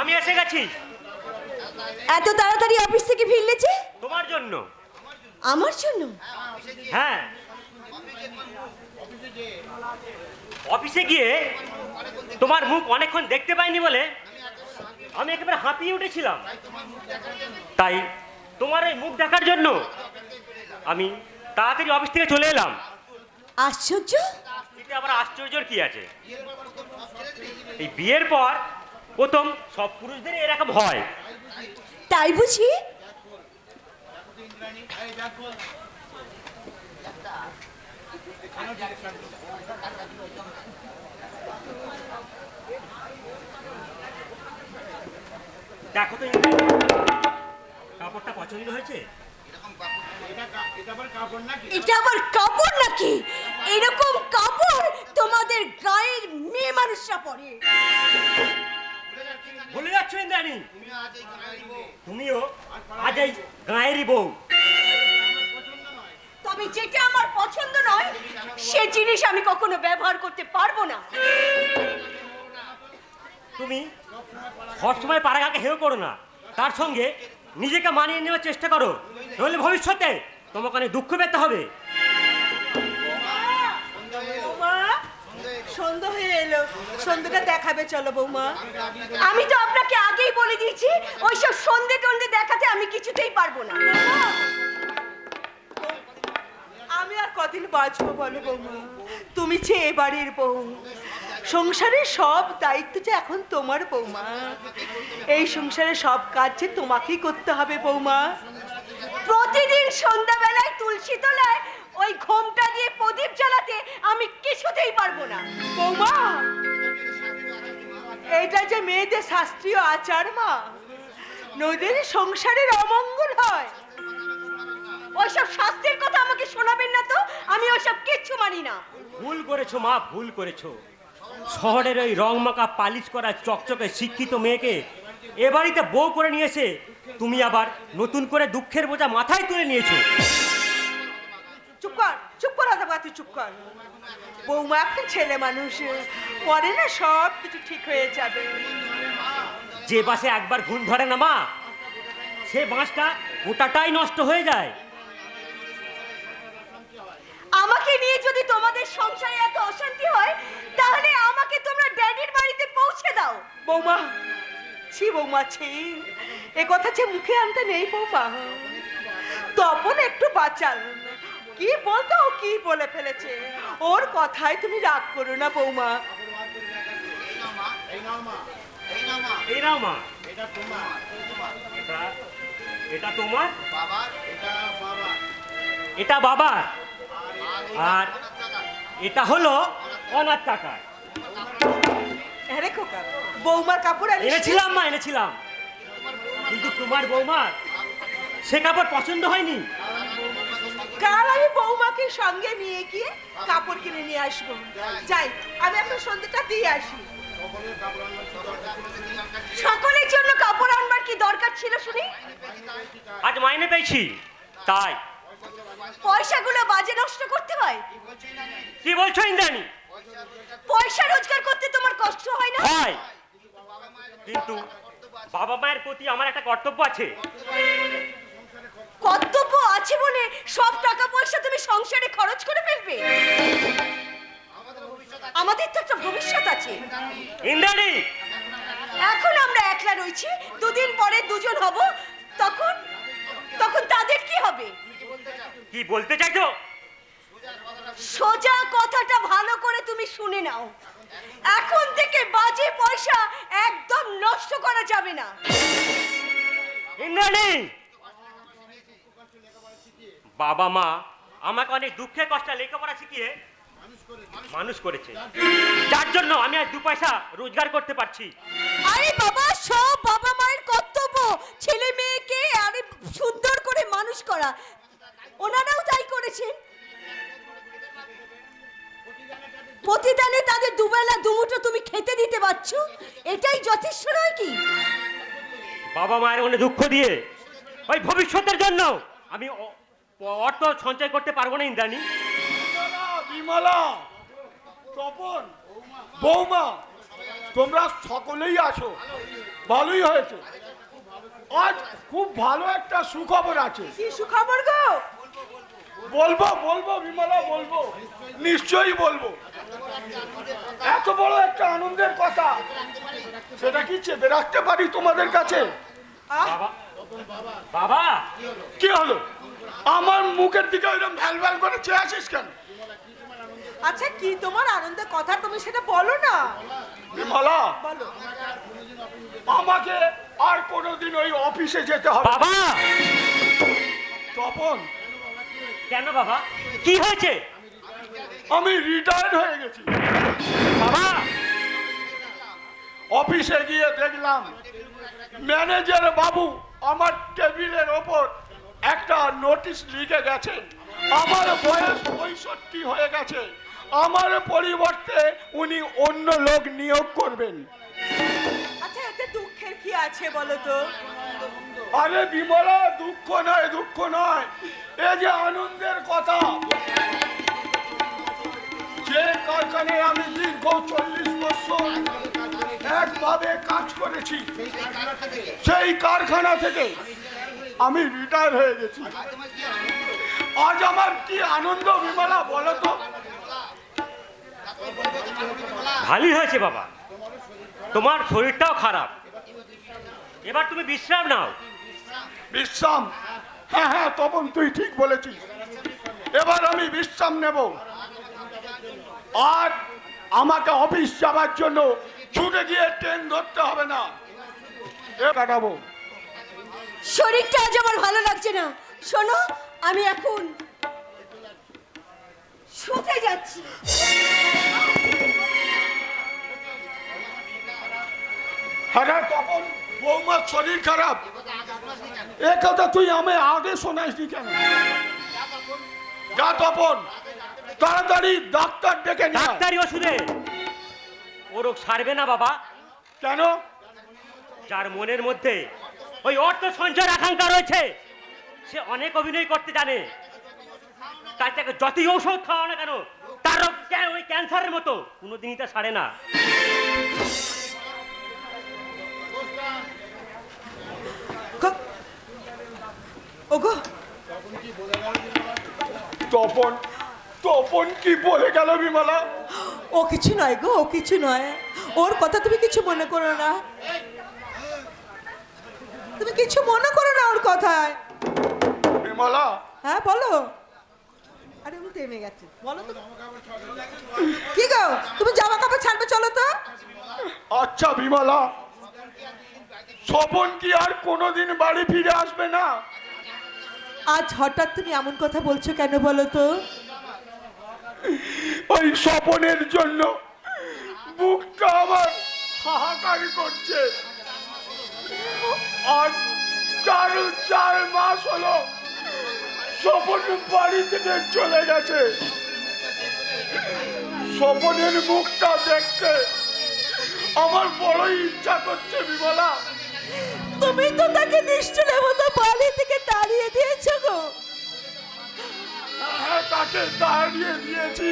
আমি এসে গেছি। এত তাড়াতাড়ি অফিস থেকে ফিরলে যে? তোমার জন্য। আমার জন্য? হ্যাঁ, অফিসে গিয়ে তোমার মুখ অনেকক্ষণ দেখতে পাইনি বলে আমি একেবারে হাঁপিয়ে উঠেছিলাম। তাই তোমার এই মুখ দেখার জন্য আমি তাড়াতাড়ি অফিস থেকে চলে এলাম। আশ্চর্য! এতে আবার আশ্চর্যের কি আছে? এই বিয়ের পর প্রথম সব পুরুষদের এরকম হয়। তাই বুঝি? দেখো তো, কাপড়টা পছন্দ হয়েছে? এটা আবার কাপড় নাকি? এরকম কাপড় তোমাদের গায়ের মেয়ে মানুষরা পরে। ভুলে যাচ্ছ ইন্দ্রাণী, তুমিও আজ এই গায়েরই বউ। তবে যেটা আমার পছন্দ নয় সে জিনিস আমি কখনো ব্যবহার করতে পারবো না। তুমি সবসময় পাড়াগাকে হেয় করো না, তার সঙ্গে নিজেকে মানিয়ে নেওয়ার চেষ্টা করো, নইলে ভবিষ্যতে তোমাকে অনেক দুঃখ পেতে হবে। সন্ধ্যা হয়ে এলো, সন্ধ্যাটা দেখাবে চলো বৌমা। আমি তো আপনাকে আগেই বলে দিয়েছি ওইসব সন্ধে টন্ধে দেখাতে আমি কিছুতেই পারবো না। আমি আর কদিন বাঁচবো বলো বৌমা? তুমি যে এ বাড়ির বউ, সংসারের সব দায়িত্ব যে এখন তোমার বৌমা। এই সংসারের সব কাজ যে তোমাকেই করতে হবে বৌমা। প্রতিদিন সন্ধ্যাবেলায় তুলসী তলায় ওই ঘোমটা দিয়ে প্রদীপ জ্বালাতে আমি কিছুতেই পারবো না বৌমা, এটা যে মেয়েদের শাস্ত্রীয় আচার মা, নদীর সংসারের অমঙ্গল হয়। ওইসব শাস্তির কথা আমাকে শোনাবেন না তো, আমি ওইসব কিচ্ছু মানি না। ভুল করেছো মা, ভুল করেছো। শহরের ওই রংমাখা পালিশ করা চকচকে শিক্ষিত মেয়েকে এ বাড়িতে বউ করে নিয়েছে, তুমি আবার নতুন করে দুঃখের বোঝা মাথায় তুলে নিয়েছো। চুপ কর, চুপ কর, তুই চুপ কর। বৌমা একটা ছেলে মানুষ, পরে না সব কিছু ঠিক হয়ে যাবে। যে বাসে একবার ঘুম ধরে না মা, সে বাঁশটা গোটাটাই নষ্ট হয়ে যায়। আমাকে নিয়ে যদি তোমাদের সংসারে এত অশান্তি হয় তাহলে আমাকে তোমরা ড্যাডির বাড়িতে পৌঁছে দাও। বৌমা ছি, বৌমা ছি, এ কথা যে মুখে আনতে নেই বৌমা। তপন একটু বাঁচাল, কি বলতো ও কি বলে ফেলেছে, ওর কথায় তুমি রাগ করো না বৌমা। এই নাও মা, এটা তোমার, এটা বাবার, আর এটা হলো অনাথ টাকা। হ্যাঁ খোকা, বৌমার কাপড় এনেছিলাম মা, এনেছিলাম, কিন্তু তোমার বৌমার সে কাপড় পছন্দ হয়নি। কাল আমি বৌমাকে সঙ্গে নিয়ে গিয়ে কাপড় কিনে নিয়ে আসবো। যাই, আমি এখন সন্ধ্যেটা দিয়ে আসি। সকলের জন্য কাপড় আনবার কি দরকার ছিল শুনি? আজ মাইনে পেয়েছি তাই। পয়সাগুলো বাজে নষ্ট করতে হয়? কি বলছো ইন্দ্রাণী? পয়সা রোজগার করতে তোমার কষ্ট হয় না? হয়, কিন্তু বাবা মায়ের প্রতি আমার একটা কর্তব্য আছে। কর্তব্য আছে বলে সব টাকা পয়সা তুমি সংসারে খরচ করে ফেলবে? আমাদের তো একটা ভবিষ্যৎ আছে ইন্দ্রাণী। এখন আমরা একলা রয়েছি, দুদিন পরে দুজন হব, তখন তখন তাদের কি হবে? কি বলতে চাইছো? সোজা কথাটা ভালো করে তুমি শুনে নাও। এখন থেকে বাজে পয়সা একদম নষ্ট করা যাবে না। ইন্দ্রাণী, বাবা মা আমাকে অনেক দুঃখে কষ্টে লেখাপড়া শিখিয়ে মানুষ করেছে, যার জন্য আমি আর দু পয়সা রোজগার করতে পারছি। আরে বাবা, সব বাবা মায়ের কর্তব্য ছেলে মেয়েকে আরে সুন্দর করে মানুষ করা। ওনারাও তাই করেছেন। প্রতিদানে তাদের দুবেলা দুমুঠো তুমি খেতে দিতে পারছো, এটাই যথেষ্ট নয় কি? বাবা মায়ের মনে দুঃখ দিয়ে ওই ভবিষ্যতের জন্য আমি অর্থ সঞ্চয় করতে পারবো না ইন্দ্রাণী। বিমলা, তপন, বৌমা, তোমরা সকলেই আসো, ভালোই হয়েছে। আজ খুব ভালো একটা সুখবর আছে। কি সুখবর গো? বলবো বলবো বিমলা, বলবো, নিশ্চয়ই বলবো। এত বড় একটা আনন্দের কথা, সেটা কি চেপে রাখতে পারি তোমাদের কাছে? আহ, বাবা বাবা কি হলো? আমার মুখের দিকে ওইরকম ভ্যাল ভ্যাল করে চেয়ে আসিস কেন? আচ্ছা কি তোমার আনন্দের কথা, তুমি সেটা বলো না। বিমলা, বলো। আমাকে আর কোনোদিন ওই অফিসে যেতে হবে না। বাবা তপন, কেন বাবা, কি হয়েছে? আমি রিটায়ার্ড হয়ে গেছি। বাবা অফিসে গিয়ে দেখলাম ম্যানেজার বাবু আমার টেবিলের ওপর একটা নোটিশ লিখে গেছেন, আমার বয়স 65 হয়ে গেছে, আমার পরিবর্তে উনি অন্য লোক নিয়োগ করবেন। আচ্ছা এতে দুঃখের কি আছে বলো তো? আরে বিমলা, দুঃখ নয়, দুঃখ নয়, এ যে আনন্দের কথা। যে কারখানায় আমি দীর্ঘ 40 বছর একভাবে কাজ করেছি, সেই কারখানা থেকে আমি রিটায়ার হয়ে গেছি। আজ আমার কি আনন্দ বিমলা, বলো তো। ভালোই হয়েছে বাবা, তোমার শরীরটাও খারাপ, এবার তুমি বিশ্রাম নাও। বিশ্রাম? হ্যাঁ হ্যাঁ তপন, তুই ঠিক বলেছিস, এবার আমি বিশ্রাম নেব। আর আমাকে অফিস যাওয়ার জন্য ছুটে গিয়ে ট্রেন ধরতে হবে না, এ কাটাবো। শরীরটা আজ আমার ভালো লাগছে না। শোনো, আমি এখন শুতে যাচ্ছি। হ্যাঁ তপন, বৌমার শরীর খারাপ, এ কথা তুই আমায় আগে শোনাসনি কেন? যা তপন, তাড়াতাড়ি ডাক্তার ডেকে নিয়ে আয়। ডাক্তারি ওষুধে ও রোগ সারবে না বাবা। কেন? যার মনের মধ্যে ওই অর্থ সঞ্চয়ের আকাঙ্ক্ষা রয়েছে, সে অনেক অভিনয় করতে জানে, তাই তাকে যতই ঔষধ খাওয়া না কেন, তার রোগ ওই ক্যান্সারের মতো কোনোদিনই তা সারে না। ওগো, তপন, তপন কি বলে গেল বিমলা? ও কিছু নয় গো, ও কিছু নয়, ওর কথা তুমি কিছু মনে করো না, তুমি কিছু মনে করো না ওর কথায়। বিমলা, হ্যাঁ বলো। আরে উল্টে নেমে গেছে, বলো তো। কি গো, তুমি জামা কাপড় ছাড়বে, চলো তো। আচ্ছা বিমলা, স্বপন কি আর কোনোদিন বাড়ি ফিরে আসবে না? আজ হঠাৎ তুমি এমন কথা বলছো কেন বলো তো? ওই স্বপনের জন্য বুকটা আমার হাহাকার করছে। আজ 4 মাস হলো স্বপন বাড়ি থেকে চলে গেছে। স্বপনের মুখটা দেখতে আমার বড়ই ইচ্ছা করছে বিমলা। তুমি তো তাকে নিশ্চলের মতো বাড়ি থেকে তাড়িয়ে দিয়েছো গো। হ্যাঁ, তাকে দাঁড়িয়ে দিয়েছি,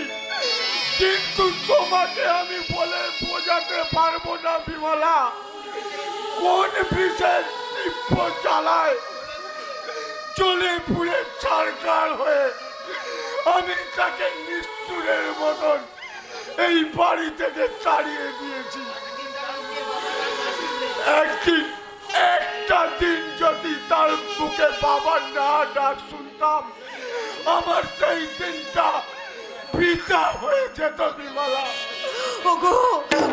কিন্তু তোমাকে আমি বলে বোঝাতে পারবো না বিমলা, কোন বিশেষ তীব্র চালায় চলে পুড়ে ছাড়খাড় হয়ে আমি তাকে নিষ্ঠুরের মতন এই বাড়ি থেকে তাড়িয়ে দিয়েছি। একদিন, একটা দিন যদি তার বুকে বাবার না ডাক শুনতাম, আমার সেই দিনটা বৃথা হয়ে যেত বিমলা। ওগো,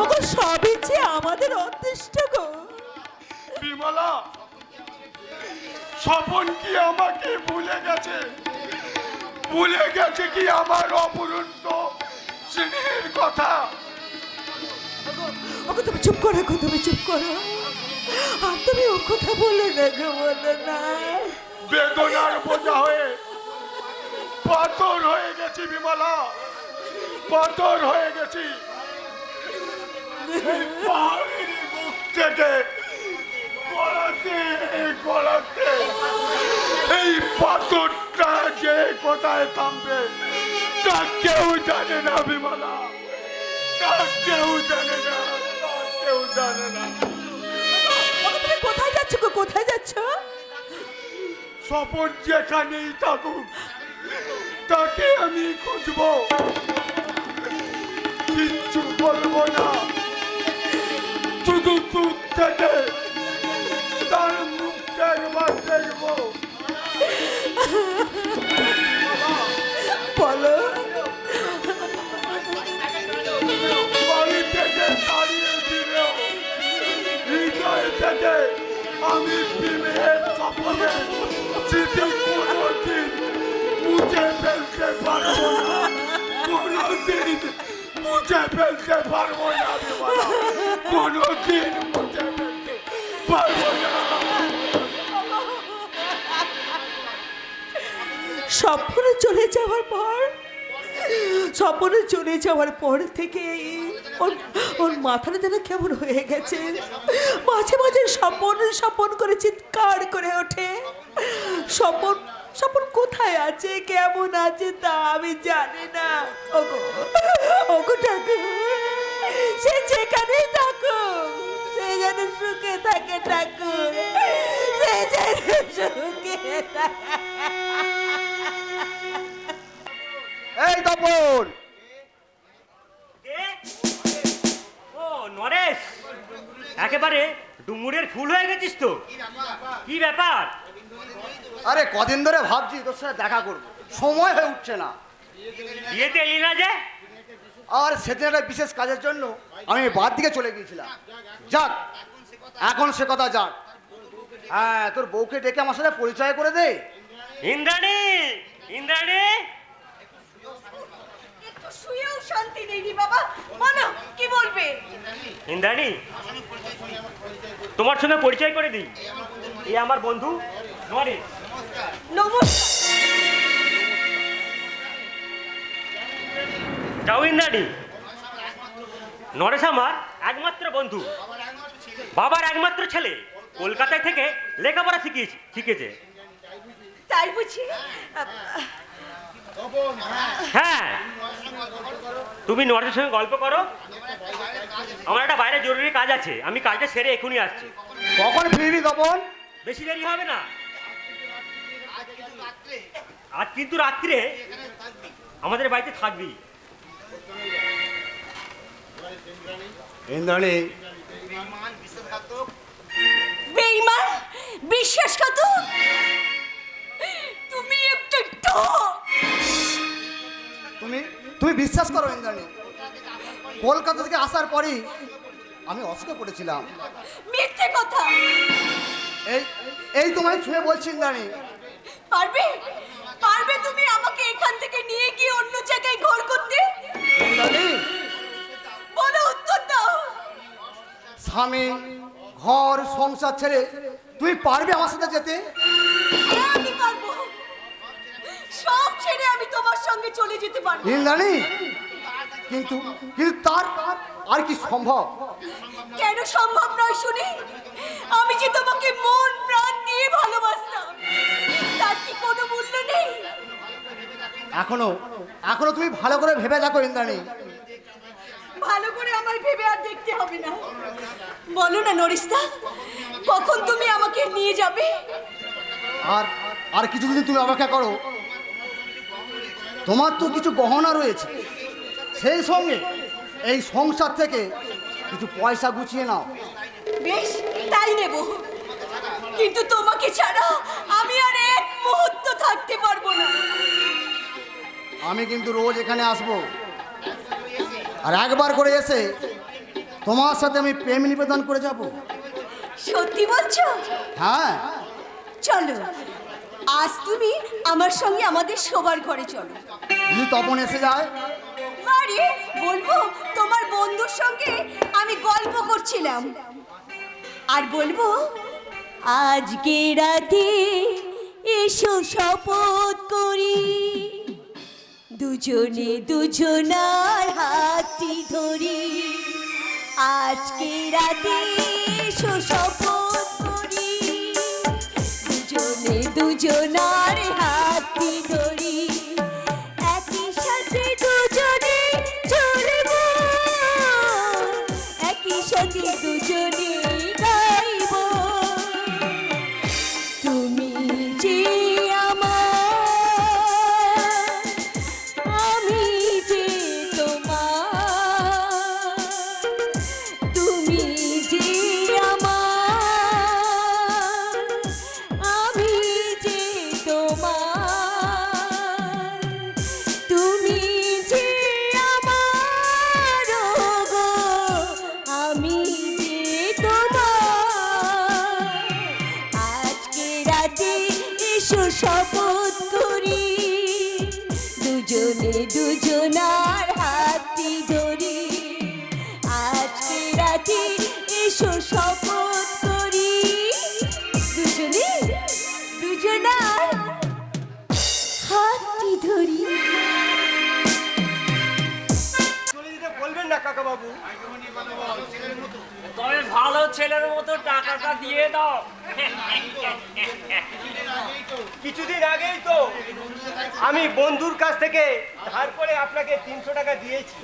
ওগো, সবই যে আমাদের অদৃষ্ট গো। বিমলা, স্বপন কি আমাকে ভুলে গেছে? ভুলে গেছে কি আমার অপূরন্ত স্নেহের কথা? ওগো, ওগো, তুমি চুপ করো গো, তুমি চুপ করো। আর তুমি ও কথা বলো না গো, বলো না। বেদনার বোঝা হয়ে পাথর হয়ে গেছি বিমলা, পাথর হয়ে গেছি। এই পাহাড়ের বুক থেকে গড়াতে গড়াতে এই পাথরটা যে কোথায় থামবে তা কেউ জানে না বিমলা, তা কেউ জানে না, তা স্বপন যেখানেই থাকুক তাকে আমি খুঁজবো, কিচ্ছু বলবো না, শুধু দূর থেকে তার মুখটা একবার দেখবো। বলো বাড়ি থেকে দাঁড়িয়ে দিলেও হৃদয় থেকে আমি প্রেমের স্বপ্নের স্মৃতি কোনোদিন মুছে ফেলতে পারবো না, কোনোদিন মুছে ফেলতে পারবো না, বিমলা, কোনোদিন মুছে ফেলতে পারবো না। স্বপ্নে চলে যাওয়ার পর, স্বপ্নে চলে যাওয়ার পর থেকে ওর মাথাটা যেন কেমন হয়ে গেছে। মাঝে মাঝে স্বপন স্বপন করে চিৎকার করে ওঠে। স্বপন স্বপন কোথায় আছে, কেমন আছে তা আমি জানি না। ওগো ওগো ঠাকুর, সে যেখানেই থাকুক সে যেন সুখে থাকে ঠাকুর, সে যেন সুখে থাকে। এই তপন, কে? ও নরেশ, একেবারে ডুমুরের ফুল হয়ে গেছিস তো, কি ব্যাপার? আরে কদিন ধরে ভাবছি তোর সাথে দেখা করবো, সময় হয়ে উঠছে না। বিয়েতে এলি না যে? আর সেদিন একটা বিশেষ কাজের জন্য আমি বাদ দিকে চলে গিয়েছিলাম। যাক, এখন সে কথা যাক। হ্যাঁ, তোর বউকে ডেকে আমার সাথে পরিচয় করে দে। ইন্দ্রাণী, ইন্দ্রাণী, একটু শুয়েও শান্তি নেই রে বাবা। বলো কি বলবে? ইন্দ্রাণী, তোমার সঙ্গে পরিচয় করে দিই, এই আমার বন্ধু নরেশ। নমস্কার। যাও ইন্দ্রাণী, নরেশ আমার একমাত্র বন্ধু, বাবার একমাত্র ছেলে, কলকাতায় থেকে লেখাপড়া শিখেছে। তাই বুঝি? হ্যাঁ, তুমি নরেশের সঙ্গে গল্প করো, আমার একটা বাইরে জরুরি কাজ আছে, আমি কাজটা সেরে এখনই আসছি। কখন ফিরবি তপন? বেশি দেরি হবে না, আজ কিন্তু রাত্রে আমাদের বাড়িতে থাকবি। ইন্দ্রাণী, বেঈমান, বিশ্বাসঘাতক, তুমি একটা ঠক। তুমি বিশ্বাস করো ইন্দ্রাণী, কলকাতা থেকে আসার পরই আমি অসুখে পড়েছিলাম। মিথ্যে কথা। এই এই তোমায় ছুঁয়ে বলছি ইন্দ্রাণী। পারবে পারবে তুমি আমাকে এখান থেকে নিয়ে গিয়ে অন্য জায়গায় ঘর করতে? ইন্দ্রাণী, বলো, উত্তর দাও। স্বামী, ঘর, সংসার ছেড়ে তুই পারবি আমার সাথে যেতে? হ্যাঁ, আমি পারবো, সব ছেড়ে আমি তোমার সঙ্গে চলে যেতে পারবো। ইন্দ্রাণী, কিন্তু কিন্তু তার আর কি সম্ভব? কেন সম্ভব নয় শুনি? আমি যে তোমাকে মন প্রাণ দিয়ে ভালোবাসতাম, তার কি কোনো মূল্য নেই? এখনো এখনো তুমি ভালো করে ভেবে দেখো ইন্দ্রাণী। ভালো করে আমায় ভেবে আর দেখতে হবে না। বলো না নরিস্তা, কখন তুমি আমাকে নিয়ে যাবে? আর আর কিছুদিন তুমি অপেক্ষা করো। তোমার তো কিছু গহনা রয়েছে, সেই সঙ্গে এই সংসার থেকে কিছু পয়সা গুছিয়ে নাও। বেশ, তাই নেব, কিন্তু তোমাকে ছাড়া আমি আর এক মুহূর্ত থাকতে পারবো না। আমি কিন্তু রোজ এখানে আসবো, আর একবার করে এসে তোমার সাথে আমি প্রেম নিবেদন করে যাব। সত্যি বলছো? হ্যাঁ, চলো, আজ তুমি আমার সঙ্গে আমাদের শোবার ঘরে চলো। যদি তপন এসে যায়? আরে বলবো তোমার বন্ধুর সঙ্গে আমি গল্প করছিলাম, আর বলবো আজকে রাতে এসো শপথ করি, দুজনে দুজনার হাতটি ধরি। আজকে রাতে এসো শপথ করি, দুজনে দুজনার হাতটি ধরি। একই সাথে দুজনে চলবো, একই সাথে দুজনে গাইব। তুমি যে মাঠে এসো শপথ করি দুজনার হাতটি ধরি। চলে যেতে বলবেন না কাকা বাবু। তবে ভালো ছেলের মতো টাকাটা দিয়ে দাও। কিছুদিন আগেই তো আমি বন্ধুর কাছ থেকে ধার করে আপনাকে 300 টাকা দিয়েছি।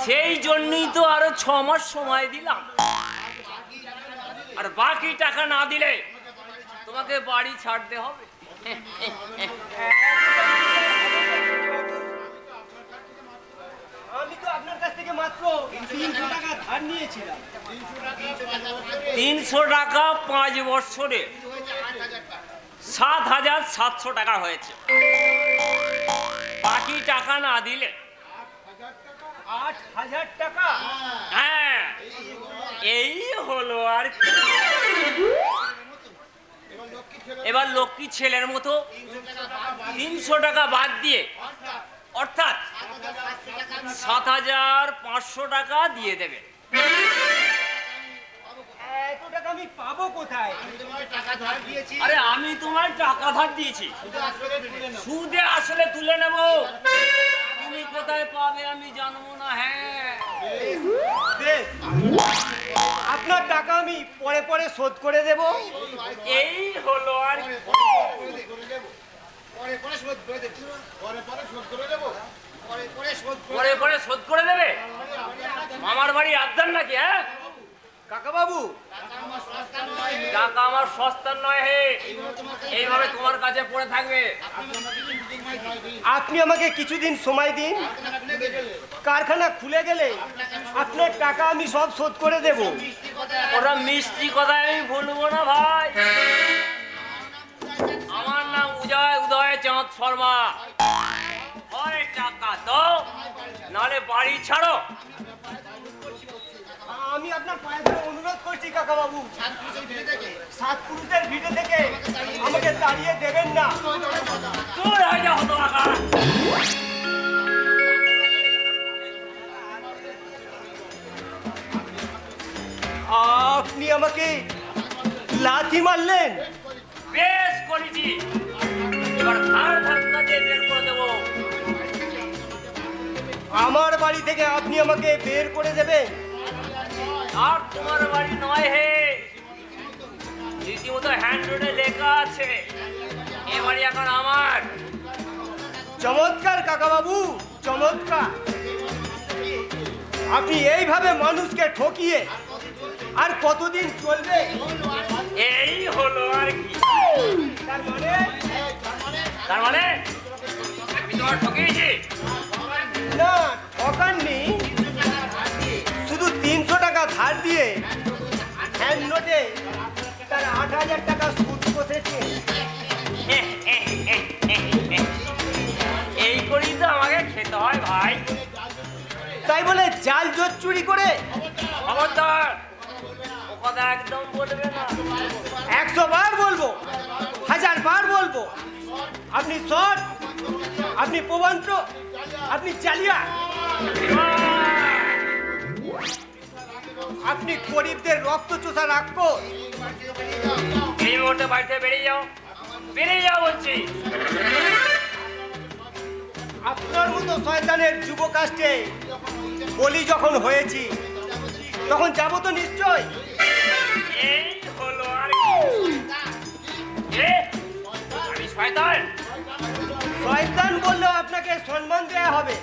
সেই জন্যই তো আরো 6 মাস সময় দিলাম, আর বাকি টাকা না দিলে তোমাকে বাড়ি ছাড়তে হবে। আমি তো আপনার কাছ থেকে মাত্র 300 টাকা ধার নিয়েছিলাম। 300 টাকা 5 বছরে 7,700 টাকা হয়েছে। বাকি টাকা না দিলে 8,000 টাকা। হ্যাঁ, এই হলো আর কি। এবার লক্ষ্মী ছেলের মতো 300 টাকা বাদ দিয়ে অর্থাৎ 7,500 টাকা দিয়ে দেবে। এত টাকা আমি পাবো কোথায়? আরে আমি তোমার টাকা ধার দিয়েছি, সুদে আসলে তুলে নেব। তুমি কোথায় পাবে আমি জানবো না। হ্যাঁ, বেশ, আপনার টাকা আমি পরে পরে শোধ করে দেব। এই হলো আর কি। পরে পরে শোধ করে দেবে। মামার বাড়ি আদান নাকি? হ্যাঁ কাকা বাবু, টাকা আমার সস্তা নয় হে, এইভাবে তোমার কাছে পড়ে থাকবে। আপনি আমাকে কিছুদিন সময় দিন। কারখানা খুলে গেলে আপনার টাকা আমি সব শোধ করে দেব। ওটা মিষ্টি কথা আমি ভুলবো না ভাই। আমার নাম উদয় চাঁদ শর্মা। হয় টাকা দাও, নাহলে বাড়ি ছাড়ো। আমি আপনার পায়ে ধরে অনুরোধ করছি কাকা বাবু, সাত পুরুষের ভিড়ে থেকে আমাকে দাঁড়িয়ে দেবেন না। তোর হয়ে যা হতো টাকা। আপনি আমাকে লাথি মারলেন। বেশ করেছি, এবার ঘাড় ধাক্কা দিয়ে বের করে দেবো। আমার বাড়ি থেকে আপনি আমাকে বের করে দেবেন? আর তোমার বাড়ি নয় হে, রীতিমতো হ্যান্ড রোডে লেখা আছে এ বাড়ি এখন আমার। চমৎকার কাকা বাবু, চমৎকার। আপনি এইভাবে মানুষকে ঠকিয়ে আর কতদিন চলবে? এই হলো আর কি। তার মানে তার মানে আমি তোমার ঠকিয়েছি? না, ঠকাননি। শুধু 300 টাকা ধার দিয়ে হ্যান্ড নোটে তার 8,000 টাকা সুদ বসেছে। এই করেই তো আমাকে খেতে হয় ভাই। তাই বলে জাল জোট চুরি করে? খবরদার, ও কথা একদম বলবে না। 100 বার বলবো, 1000 বার বলবো, আপনি সৎ, আপনি প্রবঞ্চ, আপনি জালিয়া, আপনি গরিবদের রক্ত চোষা রাক্ষস। এই মুহূর্তে বাড়িতে বেরিয়ে যাও, বেরিয়ে যাও বলছি। আপনার মতো শয়তানের যুব কাস্টে বলি যখন হয়েছি তখন যাবো তো নিশ্চয়। এই হলো আর কি। এ, আমি শয়তান? শয়তান বললেও আপনাকে সম্মান দেয়া হবে।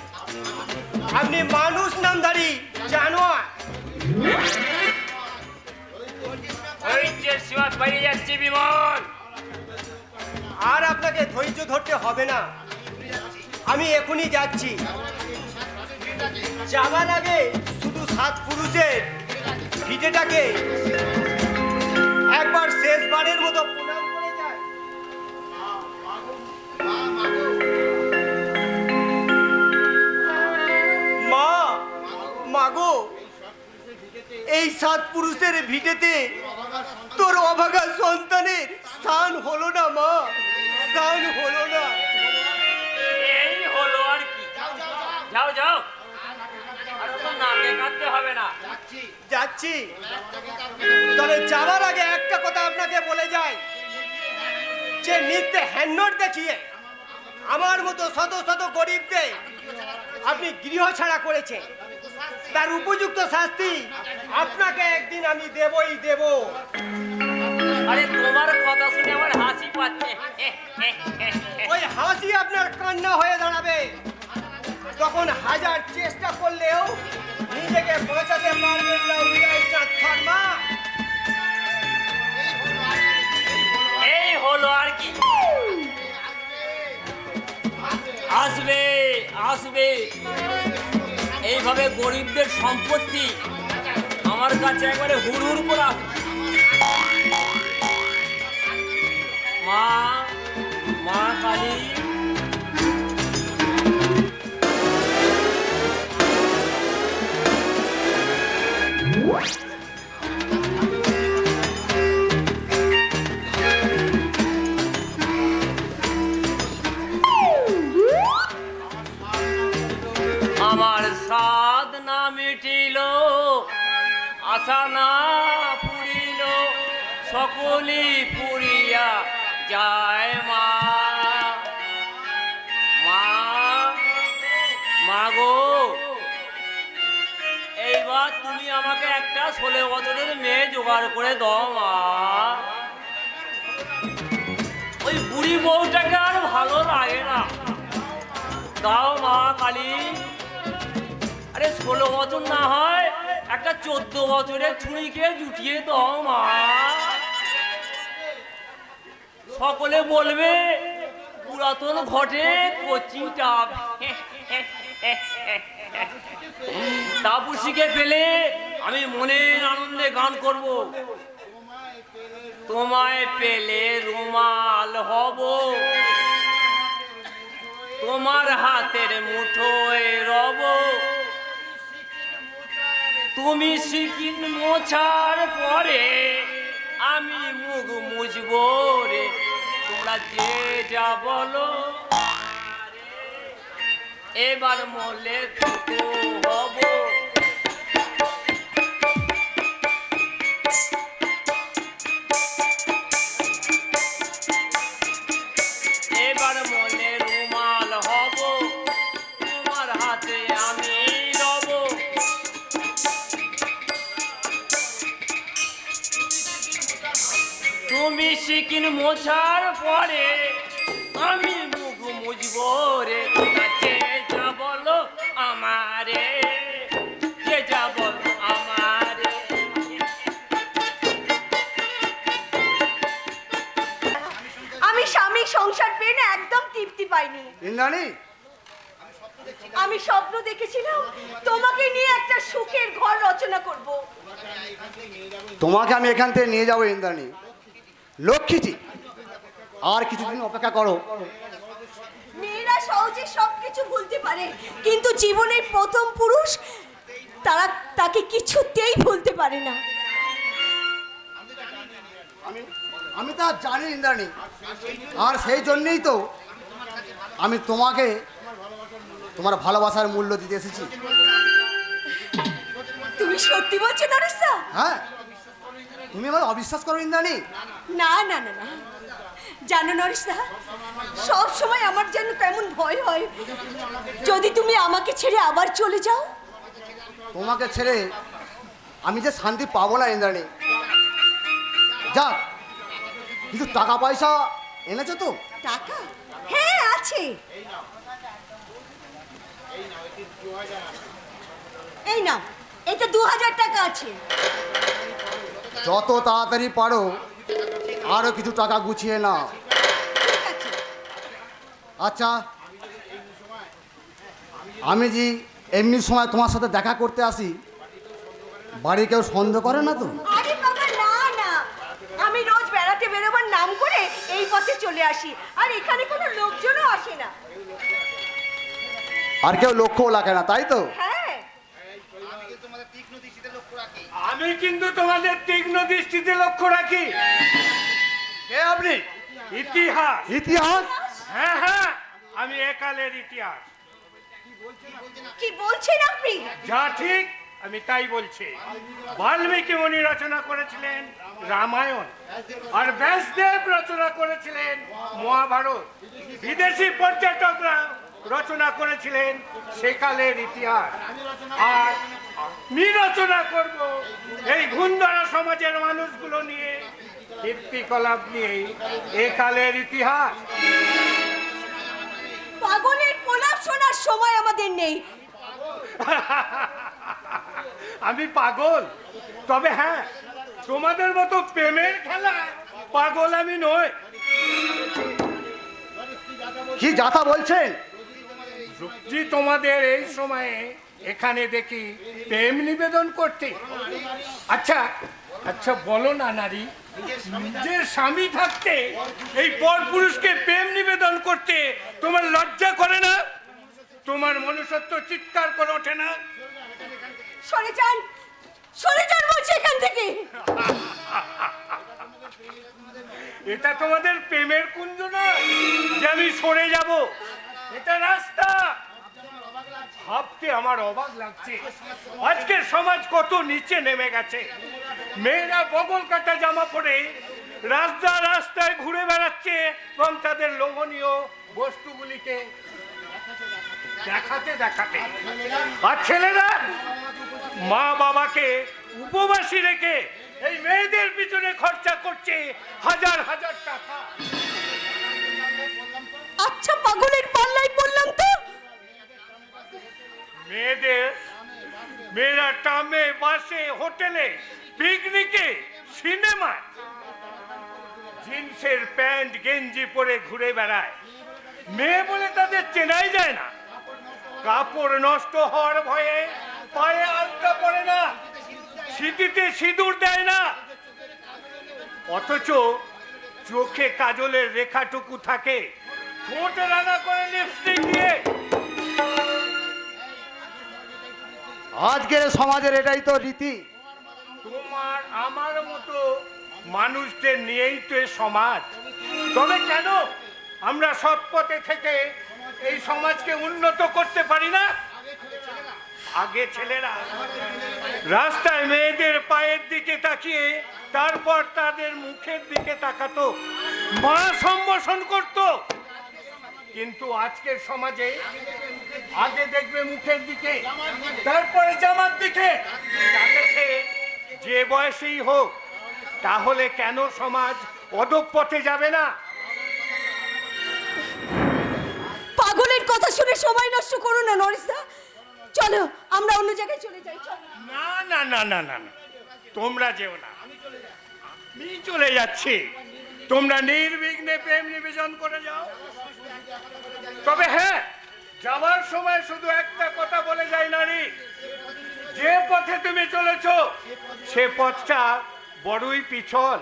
আপনি মানুষ নামধারী জানোয়ার। ধৈর্যের সীমা পেরিয়ে যাচ্ছে বিমল। আর আপনাকে ধৈর্য ধরতে হবে না, আমি এখনই যাচ্ছি। যাবার আগে শুধু সাত পুরুষের ভিটেটাকে একবার শেষবারের মতো প্রণাম করে যায়। মা, মাগো, এই সাত পুরুষের ভিটেতে তোর অভাগা সন্তানের স্থান হলো না মা, স্থান হলো না। এই হলো আর কি। যাও যাও, আর তো নাকে কাটতে হবে না। যাচ্ছি, তবে যাওয়ার আগে একটা কথা আপনাকে বলে যাই, যে নিত্যে হ্যান্ডনোট দেখিয়ে আমার মতো শত শত গরিবদের আপনি গৃহ ছাড়া করেছেন, তার উপযুক্ত শাস্তি আপনাকে একদিন আমি দেবই দেব। আরে তোমার কথা শুনে আমার হাসি পাচ্ছে। ওই হাসি আপনার কান্না হয়ে দাঁড়াবে, তখন হাজার চেষ্টা করলেও নিজেকে বাঁচাতে পারবেন না উদয়চাঁদ শর্মা। এই হলো আর কি, আসবে আসবে। এইভাবে গরিবদের সম্পত্তি আমার কাছে একবারে হুড় করে আসবে। মা, মা কালী, আমার সাধ না মিটিল, আশা না পুরিল, সকলি পুরিয়া যায় মা। মা, মা গো, এইবার তুমি আমাকে একটা 16 বছরের মেয়ে জোগাড় করে দাও মা। ওই বুড়ি বউটাকে আর ভালো লাগে না, দাও মা কালী। আরে 16 বছর না হয় একটা 14 বছরের ছুরিকে জুটিয়ে দাও মা। সকলে বলবে পুরাতন ঘটে কচি ডাব। তাপসীকে পেলে আমি মনের আনন্দে গান করব, তোমায় পেলে রুমাল হব, তোমার হাতের মুঠোয় রব, তুমি সিকিন মোছার পরে আমি মুখ মুছবো রে। তোমরা যে যা বলো, এবার মলে খুঁতো হব। এবার মলে রুমাল হব, তোমার হাতে আমি রব। তুমি সিকিন মোছার পরে আমি মুখ মুছবো রে। যে যা বলো আমারে, যে যা বলো আমারে। আমি স্বামী সংসার পেয়ে না একদম তৃপ্তি পাইনি। ইন্দ্রাণী, আমি স্বপ্ন দেখেছিলাম তোমাকে নিয়ে একটা সুখের ঘর রচনা করব। তোমাকে আমি এখান থেকে নিয়ে যাবো ইন্দ্রাণী। লক্ষ্মীটি, আর কিছুদিন অপেক্ষা করো। মেয়েরা সহজে সবকিছু ভুলতে পারে, কিন্তু জীবনের প্রথম পুরুষ তারা তাকে কিছুতেই ভুলতে পারে না। আমি তা জানি ইন্দ্রাণী, আর সেই জন্যেই তো আমি তোমাকে তোমার ভালোবাসার মূল্য দিতে এসেছি। তুমি সত্যি বলছো নরেশা? হ্যাঁ, তুমি আমার অবিশ্বাস করো ইন্দ্রাণী? না না না না, জানো নরেশা, সব সময় আমার যেন কেমন ভয় হয় যদি তুমি আমাকে ছেড়ে আবার চলে যাও। তোমাকে ছেড়ে আমি যে শান্তি পাবো না ইন্দ্রাণী। যাক, কিছু টাকা পয়সা এনেছো তো? টাকা? হ্যাঁ আছে। এই নাও, এটা 2000 টাকা আছে। যত তাড়াতাড়ি পারো আরো কিছু টাকা গুছিয়ে নাও। ঠিক আছে। আচ্ছা, আমি যে এমনি সময় তোমার সাথে দেখা করতে আসি, বাড়ি কেউ সন্দেহ করে না তো? আরে বাবা না না, আমি রোজ বেড়াতে বেরোবার নাম করে এই পথে চলে আসি, আর এখানে কোনো লোকজনও আসে না। আর কেউ লক্ষ্যও লাগে না, তাই তো? হ্যাঁ, আমি কিন্তু তোমাদের তীক্ষ্ণ দৃষ্টিতে লক্ষ্য রাখি। কে আপনি? ইতিহাস। ইতিহাস? হ্যাঁ হ্যাঁ, আমি একালের ইতিহাস। কি বলছেন আপনি? যা ঠিক আমি তাই বলছি। বাল্মীকি মুনি রচনা করেছিলেন রামায়ণ, আর ব্যাসদেব রচনা করেছিলেন মহাভারত। বিদেশি পর্যটকরা রচনা করেছিলেন সেকালের ইতিহাস, আর আমি রচনা করব এই ঘুণধরা সমাজের মানুষগুলো নিয়ে, কীর্তিকলাপ নিয়ে একালের ইতিহাস। পাগলের প্রলাপ শোনার সময় আমাদের নেই। আমি পাগল? তবে হ্যাঁ, তোমাদের মতো প্রেমের খেলা পাগল আমি নই। কি যাতা বলছেন? জি, তোমাদের এই সময়ে এখানে দেখি প্রেম নিবেদন করতে। আচ্ছা আচ্ছা, বলো না নারী, নিজের স্বামী থাকতে এই পরপুরুষকে প্রেম নিবেদন করতে তোমার লজ্জা করে না? তোমার মনুষ্যত্ব চিৎকার করে ওঠে না? সরে যান বলছি এখান থেকে। এটা তোমাদের প্রেমের কুঞ্জ না যে আমি সরে যাব। এটা রাস্তা। ভাবতে আমার অবাক লাগছে, আজকের সমাজ কত নিচে নেমে গেছে। মেয়েরা বগল কাটা জামা পরে রাস্তায় ঘুরে বেড়াচ্ছে এবং তাদের লোভনীয় বস্তুগুলিকে দেখাতে দেখাতে, আর ছেলেরা মা বাবাকে উপবাসী রেখে এই মেয়েদের পিছনে খরচা করছে হাজার হাজার টাকা। আচ্ছা, পাগলের পাল্লায় পড়লাম তো। মেয়েরা ট্রামে, বাসে, হোটেলে, পিকনিকে, সিনেমায় জিন্সের প্যান্ট গেঞ্জি পরে ঘুরে বেড়ায়। মেয়ে বলে তাদের চেনাই যায় না। কাপড় নষ্ট হওয়ার ভয়ে পায়ে আলতা পড়ে না, সিঁথিতে সিঁদুর দেয় না, অথচ চোখে কাজলের রেখাটুকু থাকে, ঠোঁট রাঙা করে লিপস্টিক দিয়ে। আজকের সমাজের এটাই তো রীতি। তোমার আমার মতো মানুষদের নিয়েই তো এই সমাজ। তবে কেন আমরা সৎ পথে থেকে এই সমাজকে উন্নত করতে পারি না? আগে ছেলেরা রাস্তায় মেয়েদের পায়ের দিকে তাকিয়ে তারপর তাদের মুখের দিকে তাকাতো, মা সম্ভাষণ করত। কিন্তু আজকের সমাজে আগে দেখবে মুখের দিকে, তারপরে জামার দিকে। তাতে সে যে বয়সেই হোক, তাহলে কেন সমাজ অধঃপথে যাবে না? পাগলের কথা শুনে সময় নষ্ট করো না নরিসদা। চলো আমরা অন্য জায়গায় চলে যাই। না না না না না না, তোমরা যেও না, আমি চলে যাচ্ছি। তোমরা নির্বিঘ্নে প্রেম নিবেদন করে যাও। তবে হ্যাঁ, যাওয়ার সময় শুধু একটা কথা বলে যাই নারী, যে পথে তুমি চলেছ সে পথটা বড়ই পিছল।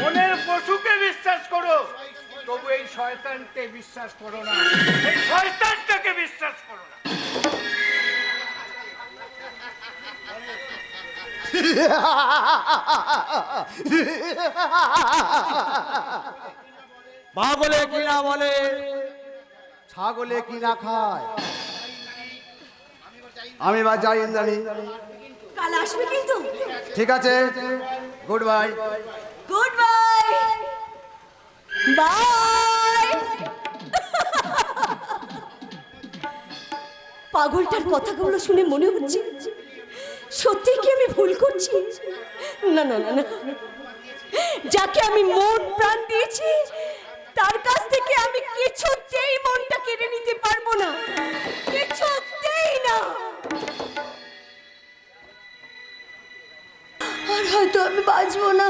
মনের পশুকে বিশ্বাস করো, তবু এই শয়তানকে বিশ্বাস করো না, এই শয়তানটাকে বিশ্বাস করো না। পাগলে কি না বলে, ছাগলে কি না খায়। আমি বা যাই ইন্দ্রাণী। কাল আসবে কিন্তু। ঠিক আছে, good bye. Good bye. Bye. পাগলটার কথাগুলো শুনে মনে হচ্ছে সত্যি কি আমি ভুল করছি। না না না না, যাকে আমি মন প্রাণ দিয়েছি তার কাছ থেকে আমি কিছুতেই মনটা কেড়ে নিতে পারবো না, কিছুতেই না। আর হয়তো আমি বাঁচবো না।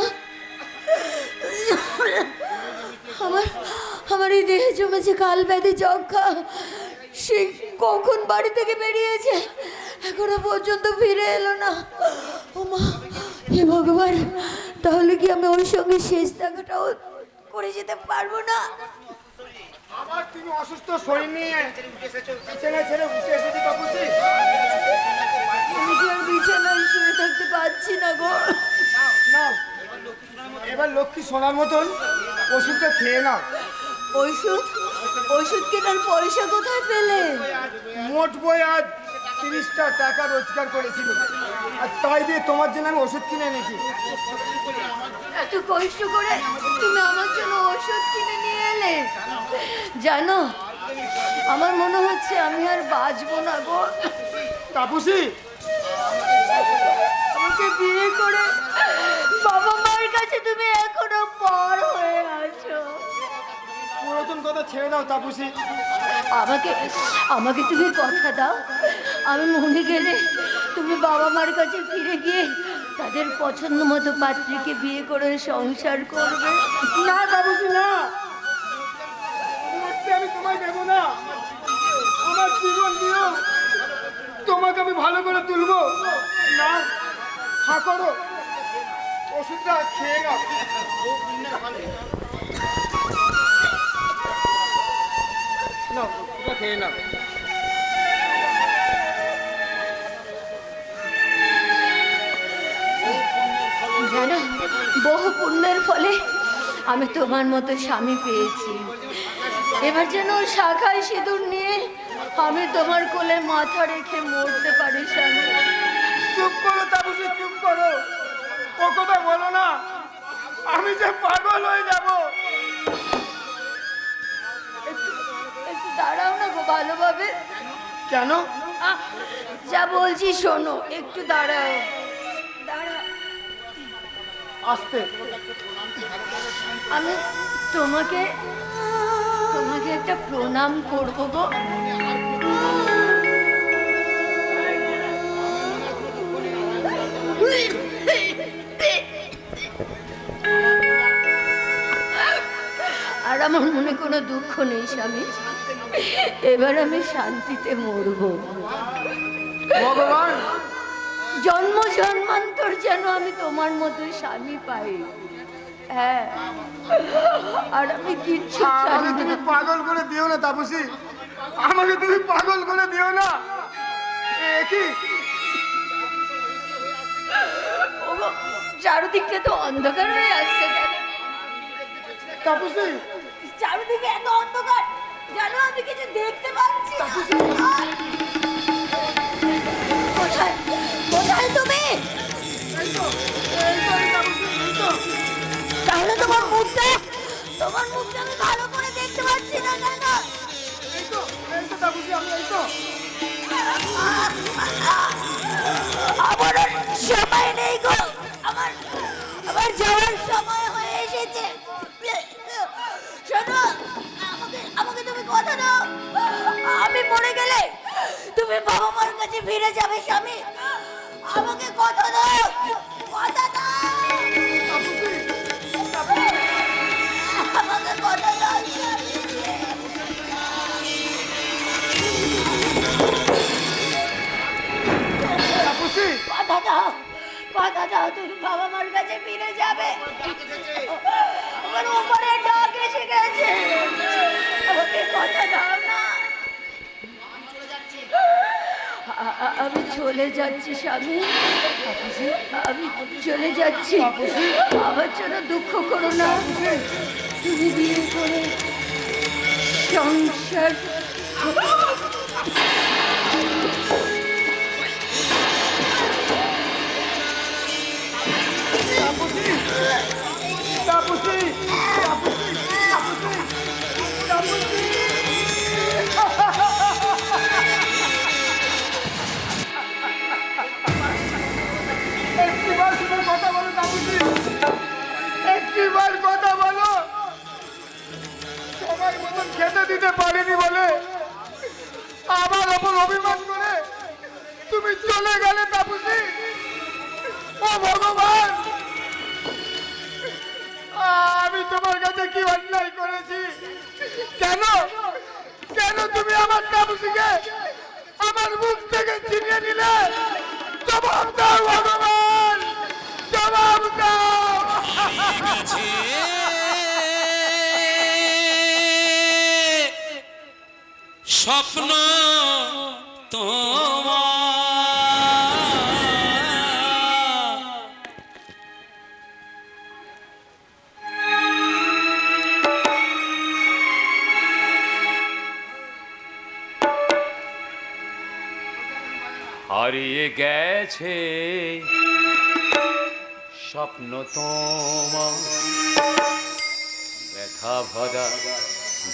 আমার এই দেহে জমেছে কাল ব্যাধি যক্ষা। সে কখন বাড়ি থেকে বেরিয়েছে, এখনো পর্যন্ত ফিরে এলো না। ও মা, হে ভগবান, তাহলে কি আমি ওর সঙ্গে শেষ দেখাটাও করে যেতে পারবো না? আবার তুমি অসুস্থ শরীর নিয়ে বিছানায় ছেড়ে উঠে এসেছি বাবুজি। আমি যে আর বিছানায় শুয়ে থাকতে পারছি না গো। নাও, এবার লক্ষ্মী সোনার মতন ওষুধটা খেয়ে নাও। ওষুধ কেনার পয়সা কোথায় পেলে? মোট বই আজ 30টা টাকা রোজগার করেছিল, আর তাই দিয়ে তোমার জন্য আমি ওষুধ কিনে এনেছি। এত কষ্ট করে তুমি আমার জন্য ওষুধ কিনে নিয়ে এলে। জানো, আমার মনে হচ্ছে আমি আর বাঁচবো না গো। তাপসী, আমাকে বিয়ে করে বাবা মায়ের কাছে তুমি এখনো পর হয়ে আছো। পুরাতন কথা ছেড়ে দাও তাপসী। আমাকে আমাকে তুমি কথা দাও, আমি মনে গেলে তুমি বাবা মার কাছে ফিরে গিয়ে তাদের পছন্দ মতো পাত্রীকে বিয়ে করে সংসার করবে। না তাপসী, না, মরতে আমি তোমায় দেবো না। আমার জীবন দিও, তোমাকে আমি ভালো করে তুলবো না। হা করো, ওষুধটা খেয়ে নাও। নাও, ওটা খেয়ে নাও। জানো, বহু পুণ্যের ফলে আমি তোমার মতো স্বামী পেয়েছি। এবার যেন শাখায় সিঁদুর নিয়ে আমি তোমার কোলে মাথা রেখে মরতে পারি স্বামী। চুপ করো তাপসী, চুপ করো, ও কথা বলো না, আমি যে পাগল হয়ে যাব। একটু দাঁড়াও না গো ভালোভাবে। কেন? যা বলছি শোনো, একটু দাঁড়াও। দাঁড়াও, আসতে। আমি তোমাকে তোমাকে একটা প্রণাম করবো গো। আর আমার মনে কোনো দুঃখ নেই স্বামী, এবার আমি শান্তিতে মরবো। ভগবান, জন্ম জন্মান্তর যেন আমি তোমার মতো স্বামী পাই। হ্যাঁ, আর আমি কিচ্ছু চাই আমাকে না। তুমি পাগল করে দিও না তাপসী, আমাকে তুমি পাগল করে দিও না। কি ওগো, চারদিকটা তো অন্ধকার হয়ে আসছে কেন? তাপসী, চারদিকে এত অন্ধকার, জানো আমি কিছু দেখতে পাচ্ছি না। কোথায় কোথায় তুমি? তাহলে তোমার মুখটা আমি ভালো করে দেখতে পাচ্ছি না কেন? তাপসী, আমি এই তো। আমার আর সময় নেই গো, আমার যাওয়ার সময় হয়ে এসেছে। শোনো, আমাকে তুমি কথা দাও, আমি মরে গেলে তুমি বাবা মার কাছে ফিরে যাবে স্বামী। আমাকে কথা দাও, কথা দাও, আমাকে কথা দাও স্বামী। তাপসী, কথা দাও, তুমি বাবা মার কাছে ফিরে যাবে। আমার উপরে ডাক এসে গেছে, আমাকে কথা দাও না। আমি চলে যাচ্ছি স্বামী, আমি চলে যাচ্ছি। আমার জন্য দুঃখ করো না, তুমি বিয়ে করে সংসার। তাপসী, একটিবার শুধু কথা বলো তাপসী, একটিবার কথা বলো। সময় মতন খেতে দিতে পারিনি বলে আমার ওপর অভিমান করে তুমি চলে গেলে তাপসী। ও ভগবান, আমি তোমার কাছে কি অন্যায় করেছি? কেন কেন তুমি আমার তাপসীকে আমার মুখ থেকে ছিনিয়ে নিলে? জবাব দাও ভগবান, জবাব দাও। স্বপ্ন তোমার হারিয়ে গেছে স্বপ্ন তোমার, ব্যথা ভরা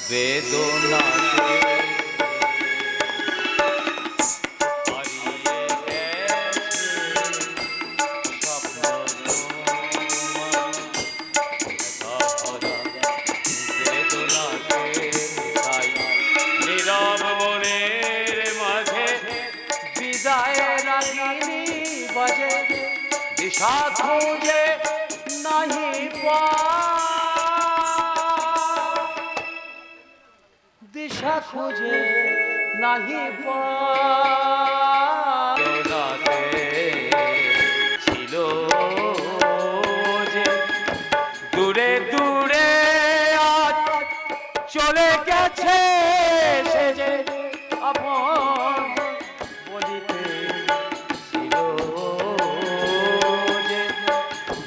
বেদনাতে হারিয়ে গেছে স্বপ্ন তোমার, ব্যথা ভরা বেদনাতে। তাই নীরব মনের মাঝে বিদায় রাগিনী বাজে, দিশা খুঁজে নাহি দিশা খুঁজে নাহি পাতে ছিল যে দূরে দূরে আজ চলে গেছে সে যে আপন বলিতে ছিল যে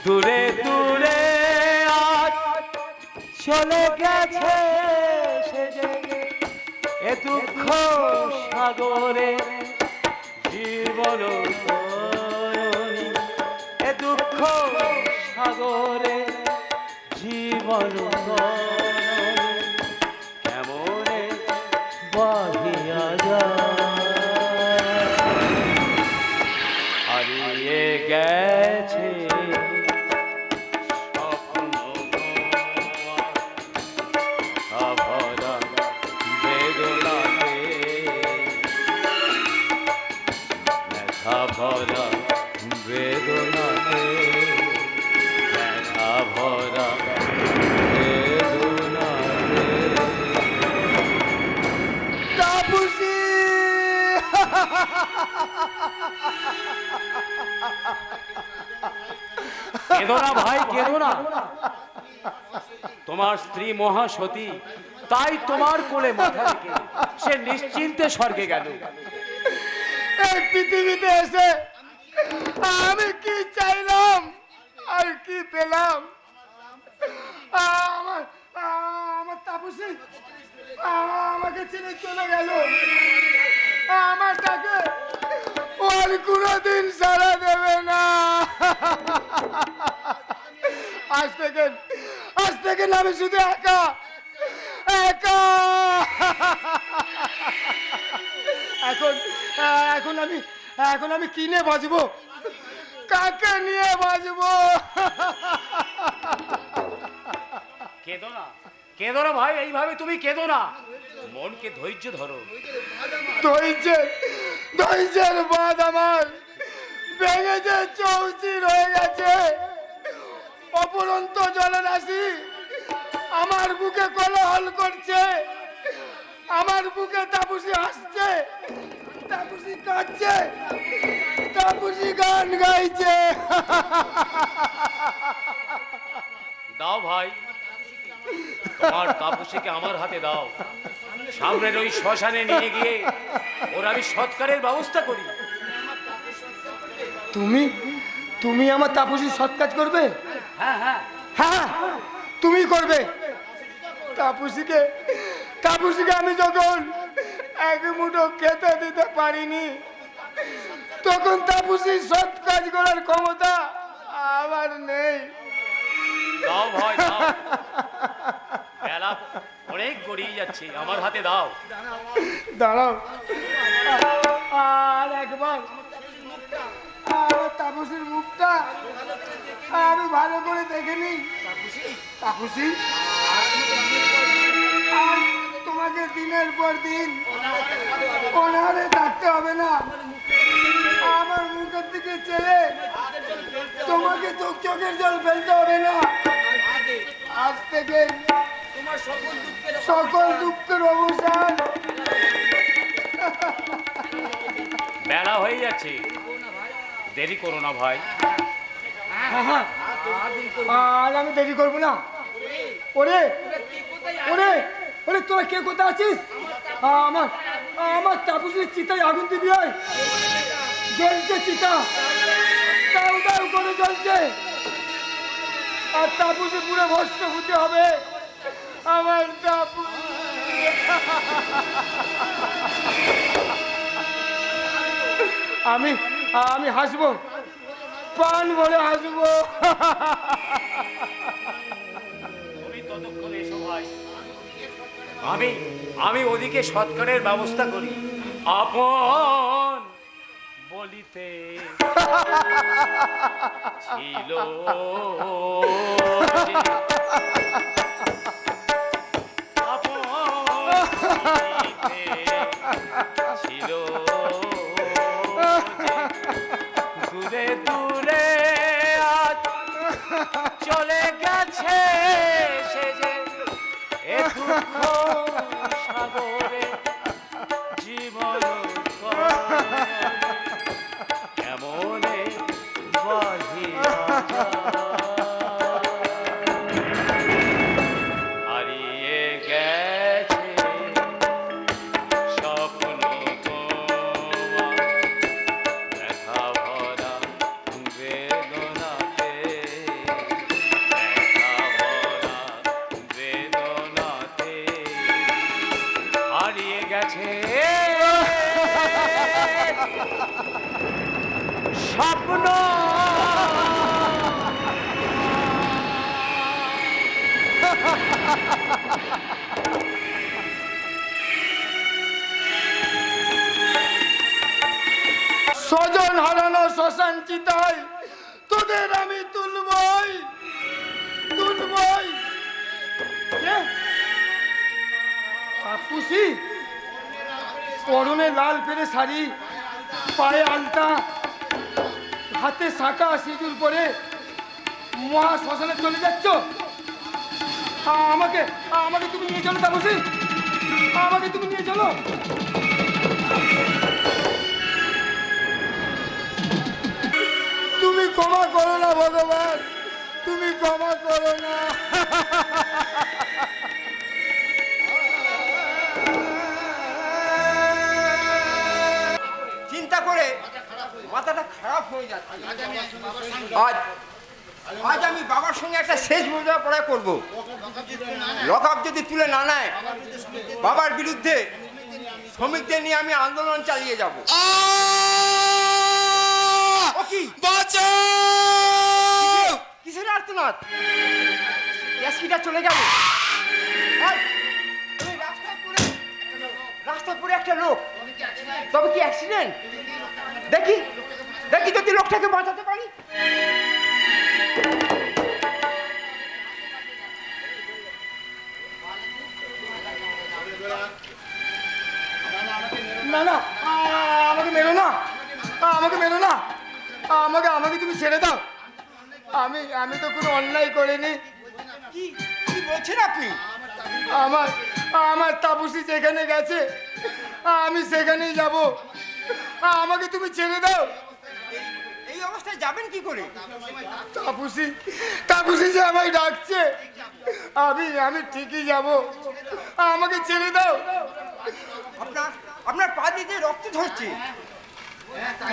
দূরে দূরে আজ চলে গেছে সে যে এ দুঃখ সাগরে জীবন তরণী, এ দুঃখ সাগরে জীবন তরণী কেমনে বাহিয়া যায়, হারিয়ে গেছে স্বপ্ন তোমার, ভরা বেদনাতে ব্যথা ভরা বেদনাতে, ব্যথা ভরা বেদনাতে। তাপসী! কেঁদো না ভাই, কেঁদো না। তোমার স্ত্রী মহাসতী, তাই তোমার কোলে মাথা রেখে সে নিশ্চিন্তে স্বর্গে গেল। এই পৃথিবীতে এসে আমি কি চাইলাম আর কি পেলাম? আমার আমার তাপসী আমাকে ছেড়ে চলে গেল। আমার তাকে ওর কোনোদিন সারা দেবে না। আজ থেকে আমি শুধু একা একা। এখন আমি কি নিয়ে বাঁচবো? কাকে নিয়ে বাঁচবো? কেঁদো না, কেঁদো না ভাই, এইভাবে তুমি কেঁদো না, মনকে ধৈর্য ধরো। ধৈর্যের বাঁধ আমার ভেঙেছে, চৌচির হয়ে গেছে। অপরন্ত জলরাশি আমার বুকে কোলাহল করছে। আমার বুকে তাপসী হাসছে, তাপসী কাঁদছে, তাপসী গান গাইছে। দাও ভাই, তোমার তাপসীকে আমার হাতে দাও, সামনের ওই শ্মশানে নিয়ে গিয়ে ওর আমি সৎকারের ব্যবস্থা করি। তুমি আমার তাপসীর সৎ কাজ করবে? হ্যাঁ হ্যাঁ হ্যাঁ, তুমি করবে। তাপসীকে আমি যখন এক মুঠো খেতে দিতে পারিনি, তখন তাপসীর সৎ কাজ করার ক্ষমতা আমার নেই। দাও ভাই দাও, বেলা অনেক গড়িয়ে যাচ্ছে, আমার হাতে দাও। দাঁড়াও, আর একবার আমার তাপসীর মুখটা আমি ভালো করে দেখে নিই। তাপসী, আর তোমাকে দিনের পর দিন অনাহারে থাকতে হবে না। আমার মুখের দিকে চেয়ে তোমাকে চোখের জল ফেলতে হবে না। আজ থেকে সকল দুঃখের অবসান। বেলা হয়ে যাচ্ছে, দেরি করো না ভাই। আর আমি দেরি করবো না। ওরে ওরে ওরে, তোরা কে কোথায় আছিস? আমার তাপসীর চিতায় আগুন দিবি। জ্বলছে চিতা, দাউ দাউ করে জ্বলছে, আর তাপসী পুরো ভস্ম হতে হবে। আমার তাপসী আমি আমি হাসবো, প্রাণ ভরে হাসবো। তুমি ততক্ষণে এসো ভাই, আমি আমি ওদিকে সৎকারের ব্যবস্থা করি। আপন বলিতে ছিল যে, আপন বলিতে ছিল যে, দূরে দূরে আজ চলে গেছে সে যে, এ দুঃখ সাগরে জীবন কেমনে বাহিয়া হারিয়ে গেছে স্বপ্ন তোমার, ব্যথা ভরা বেদনাতে, ব্যথা ভরা বেদনাতে হারিয়ে গেছে স্বপ্ন। স্বজন হারানো শ্মশান চিতায় তোদের আমি তুলবই, তুলবই। খুশি, পরনে লাল পেরে শাড়ি, পায়ে আলতা, হাতে শাঁখা সিঁদুর পরে মহা শ্মশানে চলে যাচ্ছ। আমাকে আমাকে তুমি নিয়ে চলো তাপসী, আমাকে তুমি নিয়ে চলো। তুমি ক্ষমা করো না ভগবান, তুমি ক্ষমা করো না। চিন্তা করে মাথাটা খারাপ হয়ে যাচ্ছে। আজ আজ আমি বাবার সঙ্গে একটা শেষ বোঝাপড়া করব। লকআপ যদি তুলে না নেয়, বাবার বিরুদ্ধে শ্রমিকদের নিয়ে আমি আন্দোলন চালিয়ে যাব। কিসের আর্তনাদ? গ্যাসকিটা চলে গেল। রাস্তায় পড়ে একটা লোক, তবে কি অ্যাক্সিডেন্ট? দেখি দেখি যদি লোকটাকে বাঁচাতে পারি। না না, আমাকে মেরো না, আমাকে মেরো না, আমাকে আমাকে তুমি ছেড়ে দাও। আমি আমি তো কোনো অন্যায় করিনি। কি কি বলছেন আপনি? আমার আমার তাপসী যেখানে গেছে আমি সেখানেই যাব। আমাকে তুমি ছেড়ে দাও। এই অবস্থায় যাবেন কি করে? তাপসী তাপসী যে আমায় ডাকছে, আমি আমি ঠিকই যাব। আমাকে ছেড়ে দাও। আপনার আপনার পা দিয়ে রক্ত ঝরছে।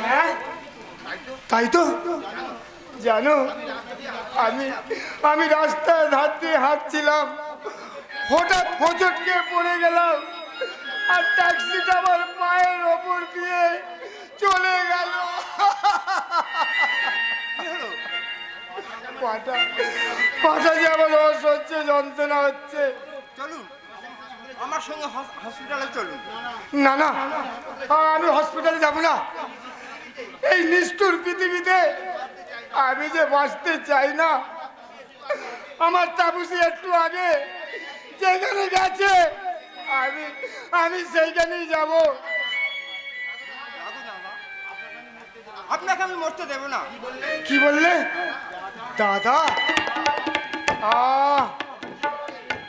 হ্যাঁ, তাই তো। জানো, আমি আমি রাস্তার ধার দিয়ে হাঁটছিলাম, হঠাৎ হোঁচট খেয়ে পড়ে গেলাম, আর ট্যাক্সিটা আমার পায়ের ওপর দিয়ে চলে গেল। কি হলো? পাটা পাটা যে আমার অসহ্য যন্ত্রণা হচ্ছে। চলুন আমার সঙ্গে হসপিটালে চলুন। না না, আমি হসপিটালে যাব না। এই নিষ্ঠুর পৃথিবীতে আমি যে বাঁচতে চাই না। আমার তাপসী একটু আগে যেখানে গেছে আমি আমি সেইখানেই যাব। আপনাকে আমি মরতে দেব না। কি বললে দাদা?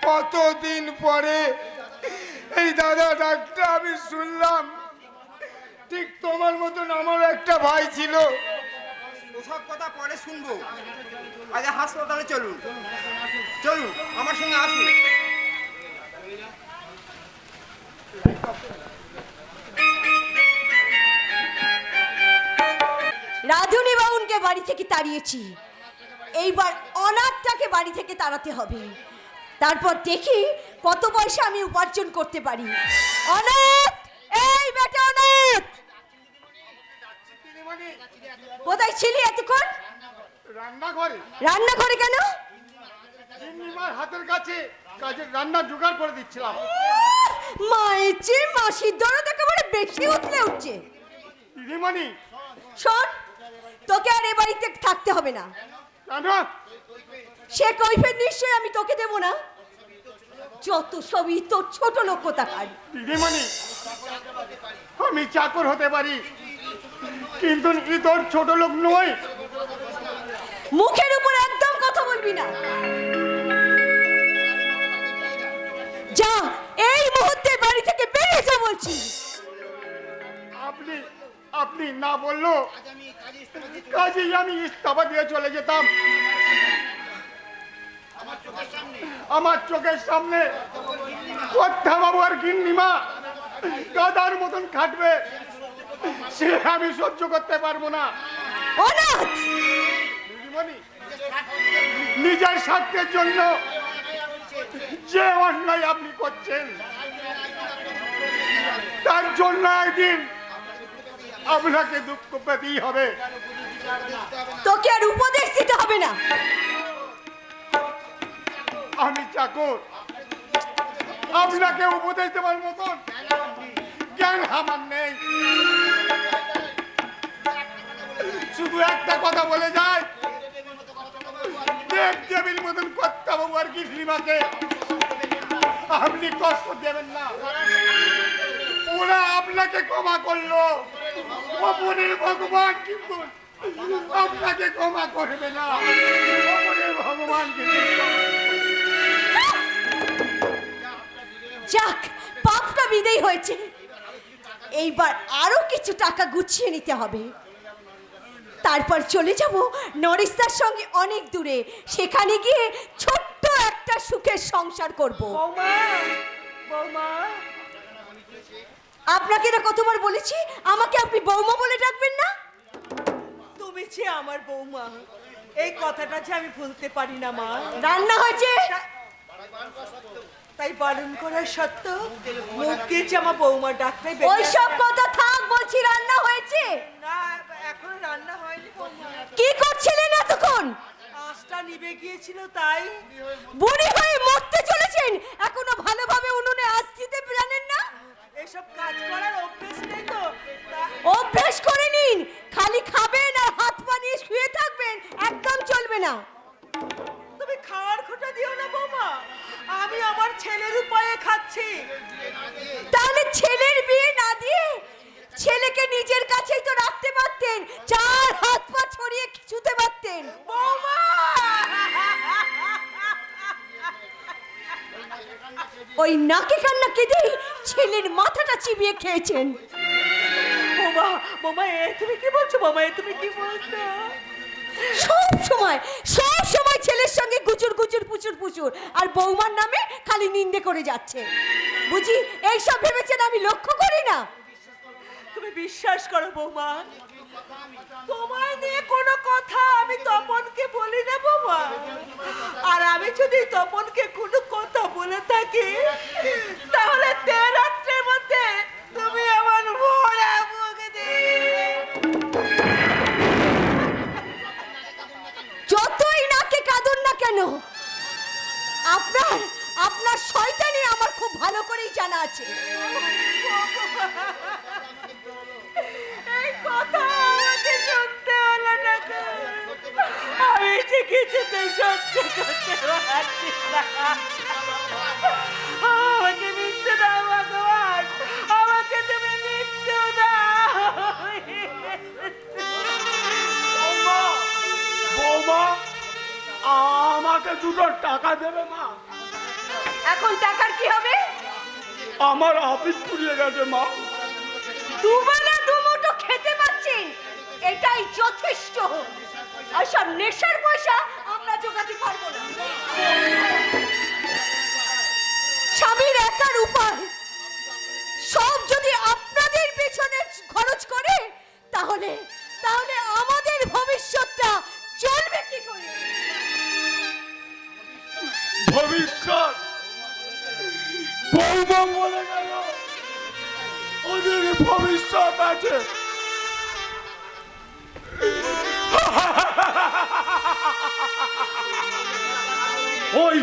কতদিন পরে এই দাদা ডাকটা আমি শুনলাম। ঠিক তোমার মতন আমারও একটা ভাই ছিল। ওসব কথা পরে শুনবো, আগে হাসপাতালে চলুন। চলুন আমার সঙ্গে আসুন। রাধুনী বাউনকে বাড়ি থেকে তাড়িয়েছি, এইবার অনাথটাকে বাড়ি থেকে তাড়াতে হবে। তারপর দেখি কত পয়সা আমি উপার্জন করতে পারি। অনাথ, এই বেটা অনাথ, কোথায় ছিলি এতক্ষণ? রান্নাঘরে রান্নাঘরে কেন? গিন্নিমার হাতের কাছে কাজের রান্না জোগাড় করে দিচ্ছিলাম। মায়ের চেয়ে মাসির দরদ একেবারে বেশি উঠলে উঠছে। দিদিমণি, শোন, তোকে আর এ বাড়িতে থাকতে হবে না। কেন? সে কৈফিয়ত নিশ্চয়ই আমি তোকে দেব না। যত সবই তোর ছোট লোক কোথাকার। দিদিমণি, আমি চাকর হতে পারি, কিন্তু ই তোর ছোট লোক নয়। মুখের উপর একদম কথা বলবি না। যা, এই মুহূর্তে বাড়ি থেকে বেরিয়ে যা বলছি। আপনি আপনি না বললো কাজেই আমি ইস্তফা দিয়ে চলে যেতাম। আমার চোখের সামনে কথা বাবু আর গিন্নিমা গাদার মতন খাটবে, সে আমি সহ্য করতে পারবো না। অনাথ! দিদিমণি, নিজের স্বার্থের জন্য যে অন্যায় আপনি করছেন, তার জন্য একদিন আপনাকে দুঃখ পেতেই হবে। তোকে আর উপদেশ দিতে হবে না। আমি চাকর, আপনাকে উপদেশ দেওয়ার মতন জ্ঞান আমার নেই। শুধু একটা কথা বলে যায়, দেব দেবীর মতন কর্তা বাবু আর গিন্নিমাকে আপনি কষ্ট দেবেন না। ওরা আপনাকে ক্ষমা করলো, অপরের ভগবান কিন্তু আপনাকে ক্ষমা করবে না। অপরের ভগবান কিন্তু যাক, পাপটা বিদায় হয়েছে। এইবার আরো কিছু টাকা গুছিয়ে নিতে হবে। তারপর চলে যাব নরিস্তার সঙ্গে অনেক দূরে। সেখানে গিয়ে ছোট্ট একটা সুখের সংসার করব। বৌমা, বৌমা, আপনাকে না কতবার বলেছি আমাকে আপনি বৌমা বলে ডাকবেন না। তুমি যে আমার বৌমা, এই কথাটা যে আমি ভুলতে পারি না মা। রান্না হয়েছে? তাই বারণ করার সত্ত্বেও মুখ দিয়ে যে আমার বৌমা ডাকটাই ওইসব কথা থাক, বলছি রান্না হয়েছে। না, এখন রান্না হয়নি বৌমা। কি করছিলেন এতক্ষণ? আঁচটা নিভে গিয়েছিল তাই। বুড়ি হয়ে মরতে চলেছেন, এখনো ভালোভাবে উনুনে আঁচ দিতে জানেন না? এসব কাজ করার অভ্যেস নেই তো। অভ্যেস করে নিন। খালি খাবেন আর হাত পা নিয়ে শুয়ে থাকবেন, একদম চলবে না। তুমি খাওয়ার খোঁটা দিও না বৌমা, আমি আমার ছেলের উপায়ে খাচ্ছি। তাহলে ছেলের বিয়ে না দিয়ে ছেলেকে নিজের কাছেই তো রাখতে পারতেন, চার হাত পা ছড়িয়ে ছুতে পারতেন। বৌমা, ওই নাকে কান্না কেঁদেই ছেলের মাথাটা চিবিয়ে খেয়েছেন। বৌমা, বৌমা, এ তুমি কি বলছো? বৌমা, এ তুমি কি বলছো? সব সময় ছেলের সঙ্গে গুজুর গুজুর পুচুর পুচুর, আর বৌমার নামে খালি নিন্দে করে যাচ্ছে। বুঝি এইসব ভেবেছেন আমি লক্ষ্য করি না? তুমি বিশ্বাস করো বৌমা, তোমায় নিয়ে কোনো কথা আমি তপনকে বলি না বৌমা। আর আমি যদি তপনকে কোনো কথা বলে থাকি, তাহলে রাত্রের মধ্যে তুমি আমার ভরা মুখে দিবে। যতই নাকে কাঁদুন না কেন, আপনার শয়তানি আমার খুব ভালো করেই জানা আছে। এই কথা আমাকে শুনতে হলো না গো। আমি যে কিছুতে সহ্য করতে পারছি না। আমাকে মৃত্যু দাও ভগবান, আমাকে তুমি মৃত্যু দাও। বৌমা, আমাকে দুটো টাকা দেবে মা? এখন টাকার কি হবে? আমার অফিস পুড়িয়ে গেছে মা। দুবেলা দুমুঠো খেতে পাচ্ছেন, এটাই যথেষ্ট। আর সব নেশার পয়সা আমরা জোগাতে পারবো না। স্বামীর একার উপায় সব যদি আপনাদের পেছনে খরচ করে, তাহলে আমাদের ভবিষ্যৎটা চলবে কি করে? ভবিষ্যৎ বৌমা বলে গেল, ওদের ভবিষ্যৎ আছে। ওই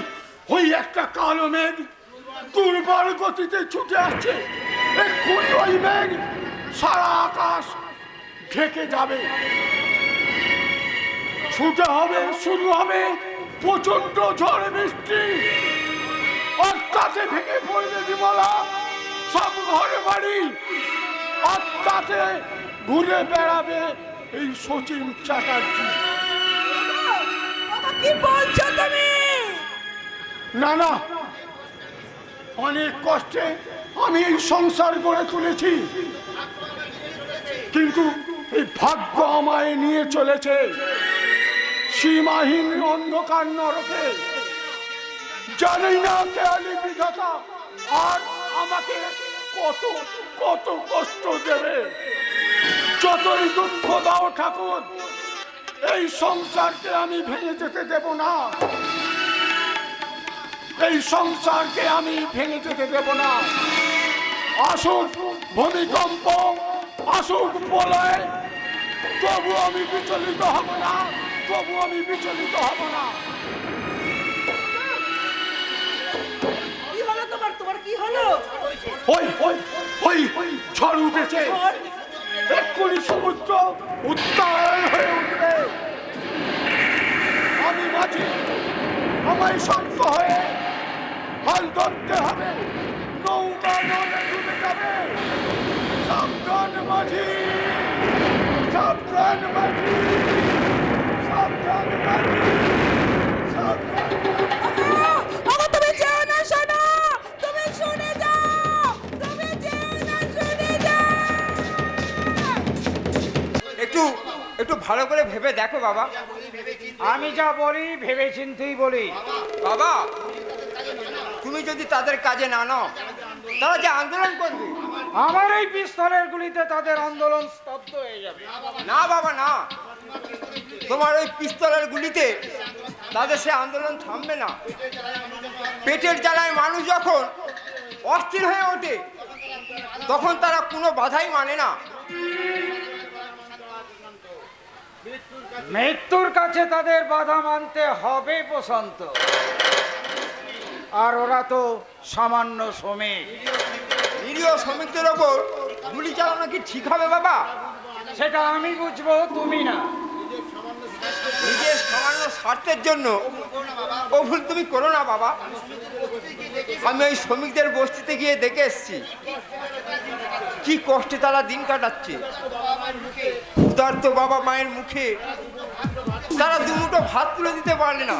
ওই একটা কালো মেঘ দুর্বল গতিতে ছুটে আসছে। এক্ষুনি ওই মেঘ সারা আকাশ ঢেকে যাবে। ছুটে হবে, শুরু হবে প্রচন্ড ঝড় বৃষ্টি। আর তাতে ভেঙে পড়বে বিমলা সব ঘর বাড়ি। আর তাতে ঘুরে বেড়াবে এই শচীন চ্যাটার্জি। কি বলছো তুমি? না না, অনেক কষ্টে আমি এই সংসার গড়ে তুলেছি, কিন্তু এই ভাগ্য আমায় নিয়ে চলেছে সীমাহীন অন্ধকার নরকে। জানি না কেয়ালি বিধাতা আর আমাকে কত কত কষ্ট দেবে। যতই দুঃখ দাও ঠাকুর, এই সংসারকে আমি ভেঙে যেতে দেব না। এই সংসারকে আমি ভেঙে যেতে দেব না। আসুক ভূমিকম্প, আসুক প্রলয়, তবু আমি বিচলিত হব না, তবু আমি বিচলিত হব না। কি হলো তোমার? তোমার কি হলো? ওই ওই ওই ঝড় উঠেছে, এক্ষুনি সমুদ্র উত্তাল হয়ে উঠবে। আমি মাঝি, আমায় শক্ত হয়ে হাল ধরতে হবে, নৌকা নদে ডুবে যাবে। সাবধান মাঝি, সাবধান মাঝি, সাবধান মাঝি, সাবধান। বাবা তুমি যেও না, শোনো, তুমি শুনে যাও, তুমি যেও না, শুনে যাও। একটু একটু ভালো করে ভেবে দেখো বাবা। আমি যা বলি ভেবে চিন্তেই বলি। বাবা, তুমি যদি তাদের কাজে না নাও, তারা যে আন্দোলন করবে। আমার এই পিস্তলের গুলিতে তাদের আন্দোলন স্তব্ধ হয়ে যাবে। না বাবা না, তোমার ওই পিস্তলের গুলিতে তাদের সে আন্দোলন থামবে না। পেটের জ্বালায় মানুষ যখন অস্থির হয়ে ওঠে, তখন তারা কোনো বাধাই মানে না। মৃত্যুর কাছে তাদের বাধা মানতে হবে বসন্ত। আর ওরা তো সামান্য শ্রমিক। নিরীহ শ্রমিকদের ওপর গুলি চালানো কি ঠিক হবে বাবা? সেটা আমি বুঝবো, তুমি না। নিজের সামান্য স্বার্থের জন্য ও ভুল তুমি করো না বাবা। আমি ওই শ্রমিকদের বস্তিতে গিয়ে দেখে এসেছি কি কষ্টে তারা দিন কাটাচ্ছে। ক্ষুধার্ত বাবা মায়ের মুখে তারা দুমুঠো ভাত তুলে দিতে পারলে না।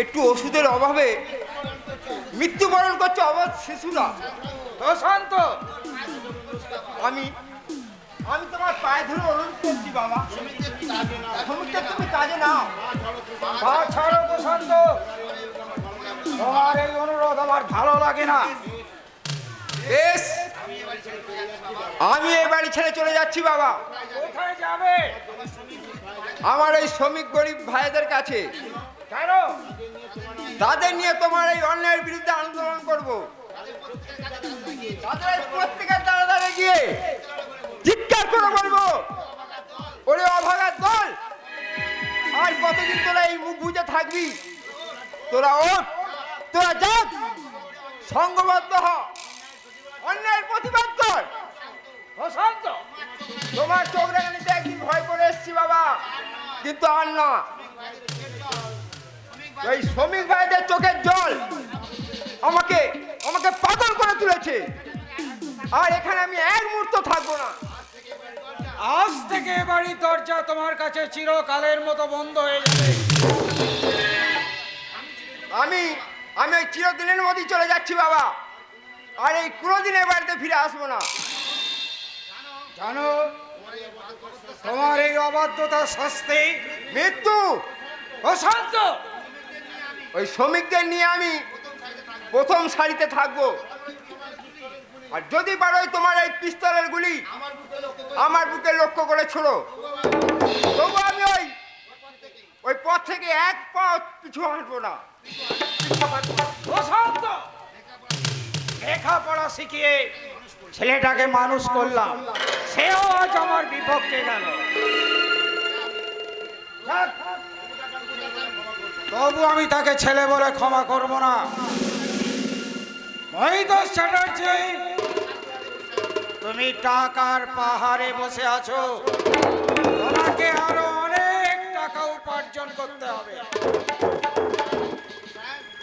একটু ওষুধের অভাবে মৃত্যুবরণ করছে অবাধ শিশুরা। বসন্ত, আমি আমি তোমার পায়ে ধরে অনুরোধ করছি বাবা, শ্রমিকদের তুমি কাজে নাও। পা ছাড়ো বসন্ত। তোমার এই অনুরোধ আমার ভালো লাগে না। বেশ, আমি এই বাড়ি ছেড়ে চলে যাচ্ছি বাবা। কোথায় যাবে? আমার এই শ্রমিক গরিব ভাইদের কাছে। কেন? তাদের নিয়ে তোমার এই অন্যায়ের বিরুদ্ধে আন্দোলন করব। তাদের প্রত্যেকের দ্বারা দ্বারা গিয়ে চিৎকার করে বলবো, ওরে অভাগার দল, আর কতদিন তোরা এই মুখ বুঝে থাকবি? তোরা ওঠ, তোরা যাক, সংঘবদ্ধ হ, অন্যায়ের প্রতিবাদ কর। বসন্ত, তোমার চোখ রাখানিতে একদিন ভয় করে এসছি বাবা, কিন্তু আর না। এই শ্রমিক ভাইদের চোখের জল আমাকে আমাকে পাগল করে তুলেছে। আর এখানে আমি এক মুহূর্ত থাকবো না। আজ থেকে এ বাড়ির দরজা তোমার কাছে চিরকালের মতো বন্ধ হয়ে যাবে। আমি আমি ওই চিরদিনের মধ্যেই চলে যাচ্ছি বাবা, আর এই কোনোদিন এ বাড়িতে ফিরে আসবো না। জানো, তোমার এই অবাধ্যতার শাস্তি মৃত্যু। বসন্ত, ওই শ্রমিকদের নিয়ে আমি প্রথম সারিতে থাকবো। আর যদি পারো তোমার এই পিস্তলের গুলি আমার বুকে লক্ষ্য করে ছোড়ো, তবু আমি ওই পথ থেকে এক পা পিছু হাঁটবো না। বসন্ত, লেখাপড়া শিখিয়ে ছেলেটাকে মানুষ করলাম, সেও আজ আমার বিপক্ষে গেল। থাক। তবু আমি তাকে ছেলে বলে ক্ষমা করব না। মহিতোষ চ্যাটার্জি, তুমি টাকার পাহাড়ে বসে আছো, তোমাকে আরো অনেক টাকা উপার্জন করতে হবে।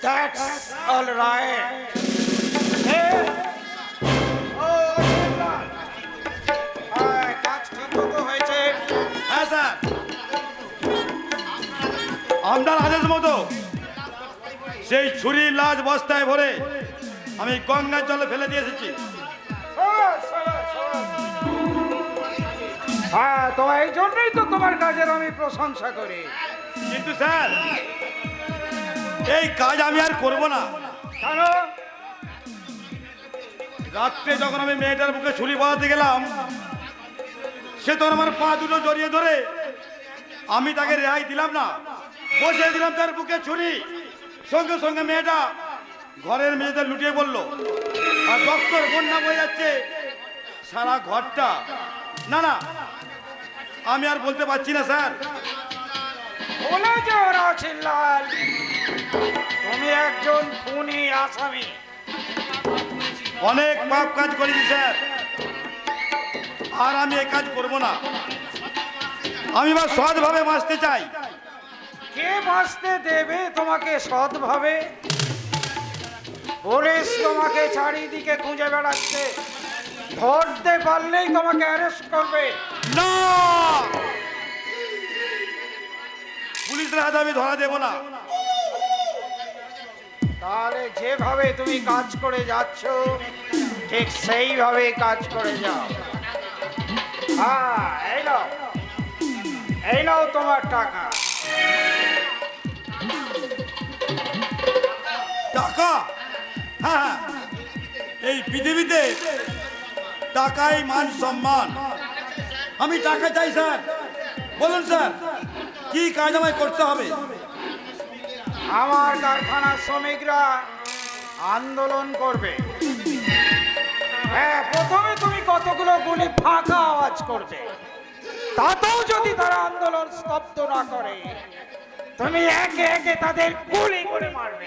That's all right. কাজ ঠিক মতো হয়েছে? হ্যাঁ স্যার, আপনার আদেশ মতো সেই ছুরির লাশ বস্তায় ভরে আমি গঙ্গার জলে ফেলে দিয়ে এসেছি। হ্যাঁ, তো এই জন্যই তো তোমার কাজের আমি প্রশংসা করি। কিন্তু স্যার, এই কাজ আমি আর করব না। কেন? রাত্রে যখন আমি মেয়েটার বুকে ছুরি বাঁধাতে গেলাম, সে তখন আমার পা দুটো জড়িয়ে ধরে, আমি তাকে রেহাই দিলাম না, বসে দিলাম তার বুকে ছুরি। সঙ্গে সঙ্গে মেয়েটা ঘরের মেয়েতে লুটিয়ে পড়লো, আর ডক্টর বন্যা বয়ে যাচ্ছে সারা ঘরটা। না না, আমি আর বলতে পারছি না স্যার। বলে যে ওরা চিল্লাল, তুমি একজন খুনি আসামি। অনেক পাপ কাজ করেছি স্যার, আর আমি এই কাজ করব না। আমি বা সৎভাবে বাঁচতে চাই। কে বাঁচতে দেবে তোমাকে সৎভাবে? পুলিশ তোমাকে চারিদিকে খুঁজে বেড়াচ্ছে, ধরতে পারলেই তোমাকে অ্যারেস্ট করবে। না, পুলিশের হাতে আমি ধরা দেব না। তাহলে যেভাবে তুমি কাজ করে যাচ্ছ ঠিক সেইভাবে কাজ করে যাও। হ্যাঁ, এই নাও তোমার টাকা। টাকা? হ্যাঁ, এই পৃথিবীতে টাকাই মান সম্মান। আমি টাকা চাই স্যার। বলুন স্যার, কি কাজ আমায় করতে হবে? আমার কারখানার শ্রমিকরা আন্দোলন করবে। হ্যাঁ, প্রথমে তুমি কতগুলো গুলি ফাঁকা আওয়াজ করবে, তাতেও যদি তারা আন্দোলন স্তব্ধ না করে, তুমি একে একে তাদের গুলি করে মারবে।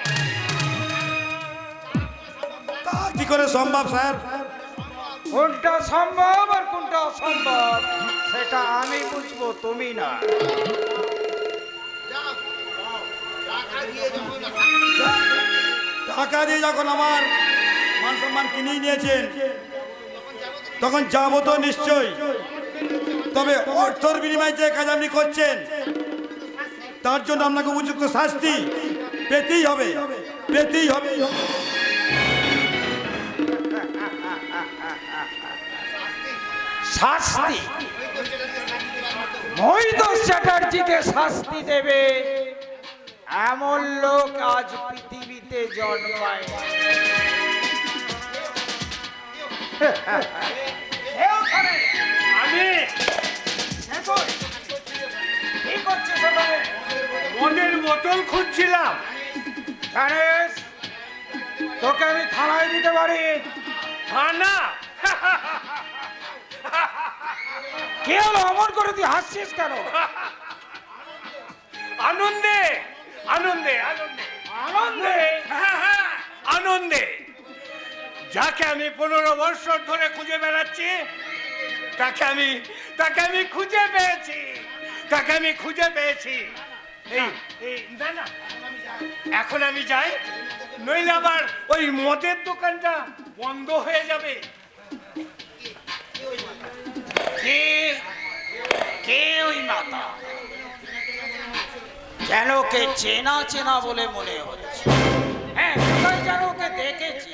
তা কি করে সম্ভব স্যার? কোনটা সম্ভব আর কোনটা অসম্ভব সেটা আমি বুঝবো, তুমি না। টাকা দিয়ে যখন আমার মান সম্মান কিনেই নিয়েছেন, তখন যাবো তো নিশ্চয়ই। তবে অর্থর বিনিময়ে যে কাজ আপনি করছেন, তার জন্য আপনাকে উপযুক্ত শাস্তি পেতেই হবে, পেতেই হবে। শাস্তি? মহিতোষ চ্যাটার্জিকে শাস্তি দেবে এমন লোক আজ পৃথিবীতে জন্মায়। আমি কি করছিস ওখানে? মদের বোতল খুঁজছিলাম। জানিস, তোকে আমি থানায় দিতে পারি। থানা? কে হলো? অমন করে তুই হাসছিস কেন? আনন্দে আনন্দে আনন্দে আনন্দে? আনন্দে। যাকে আমি 15 বছর ধরে খুঁজে বেড়াচ্ছি, তাকে আমি খুঁজে পেয়েছি, তাকে আমি খুঁজে পেয়েছি। না না, এখন আমি যাই, নইলে আবার ওই মদের দোকানটা বন্ধ হয়ে যাবে। কে ওই মাতা? যেন কে চেনা চেনা বলে মনে হচ্ছে। হ্যাঁ, কোথায় যেন ওকে দেখেছি।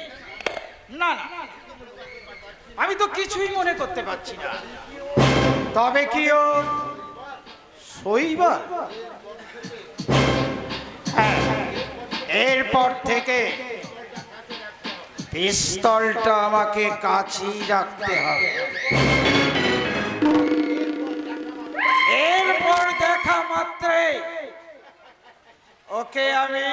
না না, আমি তো কিছুই মনে করতে পারছি না। তবে কি ও শৈবাল? হ্যাঁ, এরপর থেকে পিস্তলটা আমাকে কাছেই রাখতে হবে। এরপর দেখা মাত্রে ওকে আমি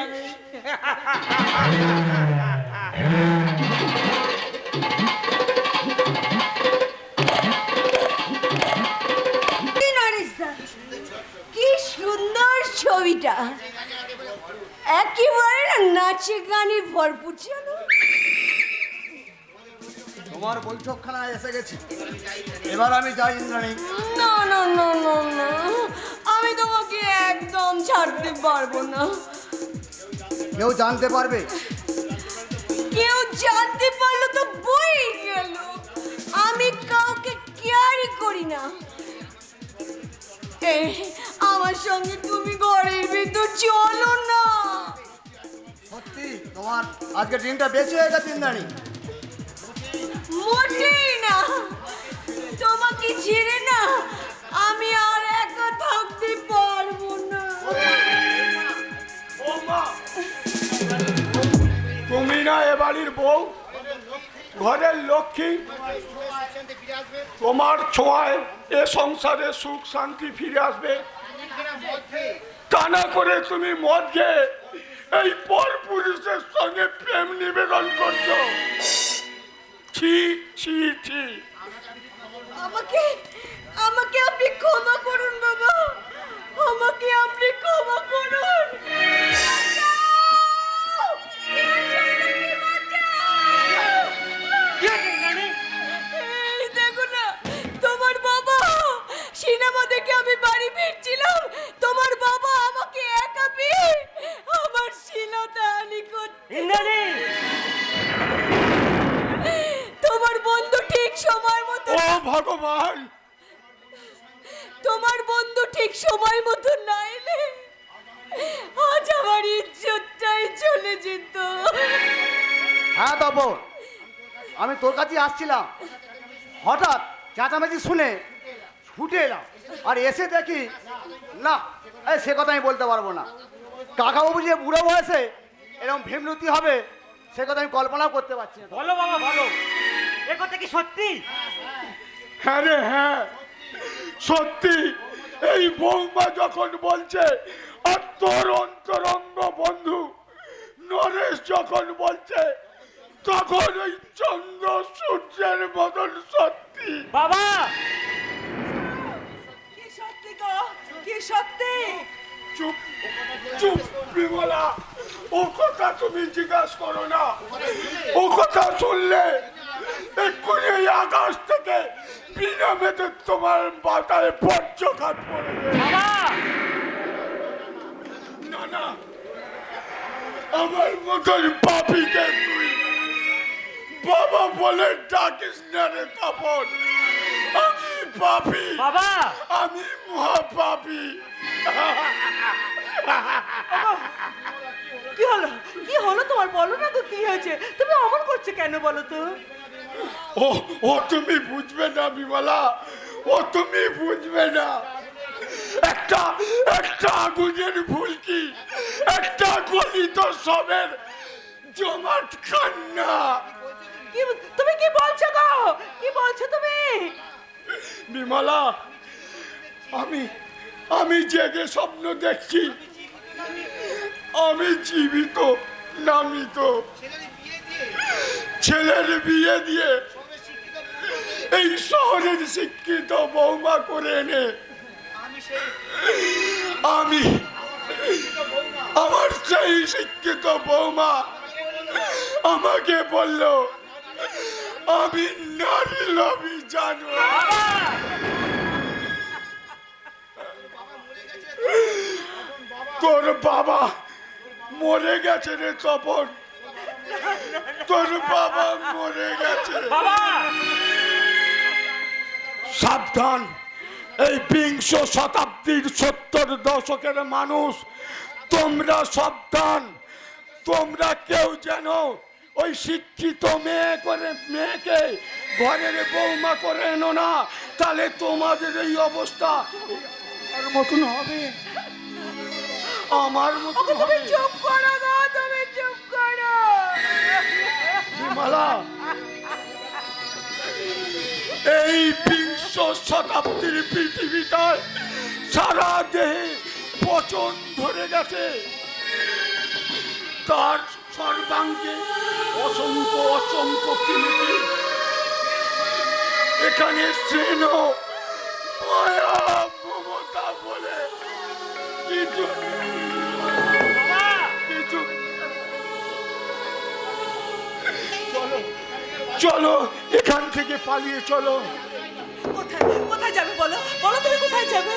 কি সুন্দর ছবিটা একেবারে না নাচে গানে ভরপুর ছিল। তোমার বৈঠকখানায় এসে গেছি, এবার আমি যাই ইন্দ্রাণী। না না না না না, আমি তোমাকে একদম ছাড়তে পারবো না। কেউ জানতে পারবে? কেউ জানতে পারলো তো বই গেল। আমি কাউকে কেয়ারই করি না। আমার সঙ্গে তুমি ঘরের ভিতর চলো না। সত্যি তোমার আজকে দিনটা বেশি হয়ে গেছে ইন্দ্রাণী। মোটেই না, তোমাকে ছেড়ে না আমি আর একা থাকতে পারবো না। বৌমা, তুমি না এ বাড়ির বউ, ঘরের লক্ষ্মী। তোমার ছোঁয়ায় এ সংসারে সুখ শান্তি ফিরে আসবে। তা না করে তুমি মদ খেয়ে এই পর পুরুষের সঙ্গে প্রেম নিবেদন করছো। ছি ছি ছি। আমাকে আমাকে আপনি ক্ষমা করুন বাবা, আমাকে আপনি ক্ষমা করুন। এই দেখো না, তোমার বাবা সিনেমা দেখে আমি বাড়ি ফিরছিলাম, তোমার বাবা আমাকে একা পেয়ে আমার শিলতাহানি করতে। তোমার বন্ধু ঠিক সময় মতো, ও ভগবান, তোমার বন্ধু ঠিক সময় মতো না এলে আজ আমার ইজ্জতটাই চলে যেত। হ্যাঁ তপন, আমি তোর কাছে আসছিলাম, হঠাৎ চেঁচামেচি শুনে ছুটে এলাম, আর এসে দেখি না, সে কথা আমি বলতে পারবো না। কাকাবাবু যে বুড়ো বয়সে এরকম ভীমরতি হবে সে কথা আমি কল্পনাও করতে পারছি না। বলো বাবা বলো, এ কথা কি সত্যি? হ্যাঁ রে হ্যাঁ, সত্যি। এই বৌমা যখন বলছে, আর তোর অন্তরঙ্গ বন্ধু নরেশ যখন বলছে, তখন ওই চন্দ্র সূর্যের বদল সত্যি। বাবা কি সত্যি গো, কি সত্যি? চুপ চুপ বিমলা, ও কথা তুমি জিজ্ঞাসা করো না। ও কথা শুনলে এক্ষুনি এই আকাশ থেকে বিনা মেতে তোমার মাথায় বজ্রঘাত পড়বে। বাবা না না, আমার মতন পাপিকে তুই বাবা বলে ডাকিস না রে তপন। আমি পাপি বাবা, আমি মহাপাপি। কি হলো, কি হলো তোমার? বলো না তো কি হয়েছে, তুমি অমন করছো কেন বলো তো? ও ও তুমি বুঝবে না বিমলা, ও তুমি বুঝবে না। একটা একটা আগুনের ফুলকি, একটা গলিত সবের জমাট কান্না। কি তুমি কি বলছো গো, কি বলছো তুমি? বিমলা, আমি জেগে স্বপ্ন দেখছি, আমি জীবিত নামিত। ছেলের বিয়ে দিয়ে এই শহরের শিক্ষিত বৌমা করে এনে আমি আমার সেই শিক্ষিত বৌমা আমাকে বলল আমি নারী লবি জানো। তোর বাবা মরে গেছে রে তপন, তোর বাবা মরে গেছে। বাবা সাবধান, এই বিংশ শতাব্দীর 70 দশকের মানুষ, তোমরা সাবধান। তোমরা কেউ যেন ওই শিক্ষিত মেয়েকে ঘরের বৌমা করে এনো না, তাহলে তোমাদের এই অবস্থা আমার মতন হবে, আমার মতন তুমি হবে। চুপ করো গো, তুমি চুপ করো। বিমলা, এই বিংশ শতাব্দীর পৃথিবীটায় সারা দেহে পচন ধরে গেছে, তার সর্বাঙ্গে অসংখ্য অসংখ্য কীর্তি। এখানে স্নেহ মায়া মমতা বলে কি কিছু কিছু চলো চলো এখান থেকে পালিয়ে চলো। কোথায় কোথায় যাবে বলো বলো তুমি কোথায় যাবে?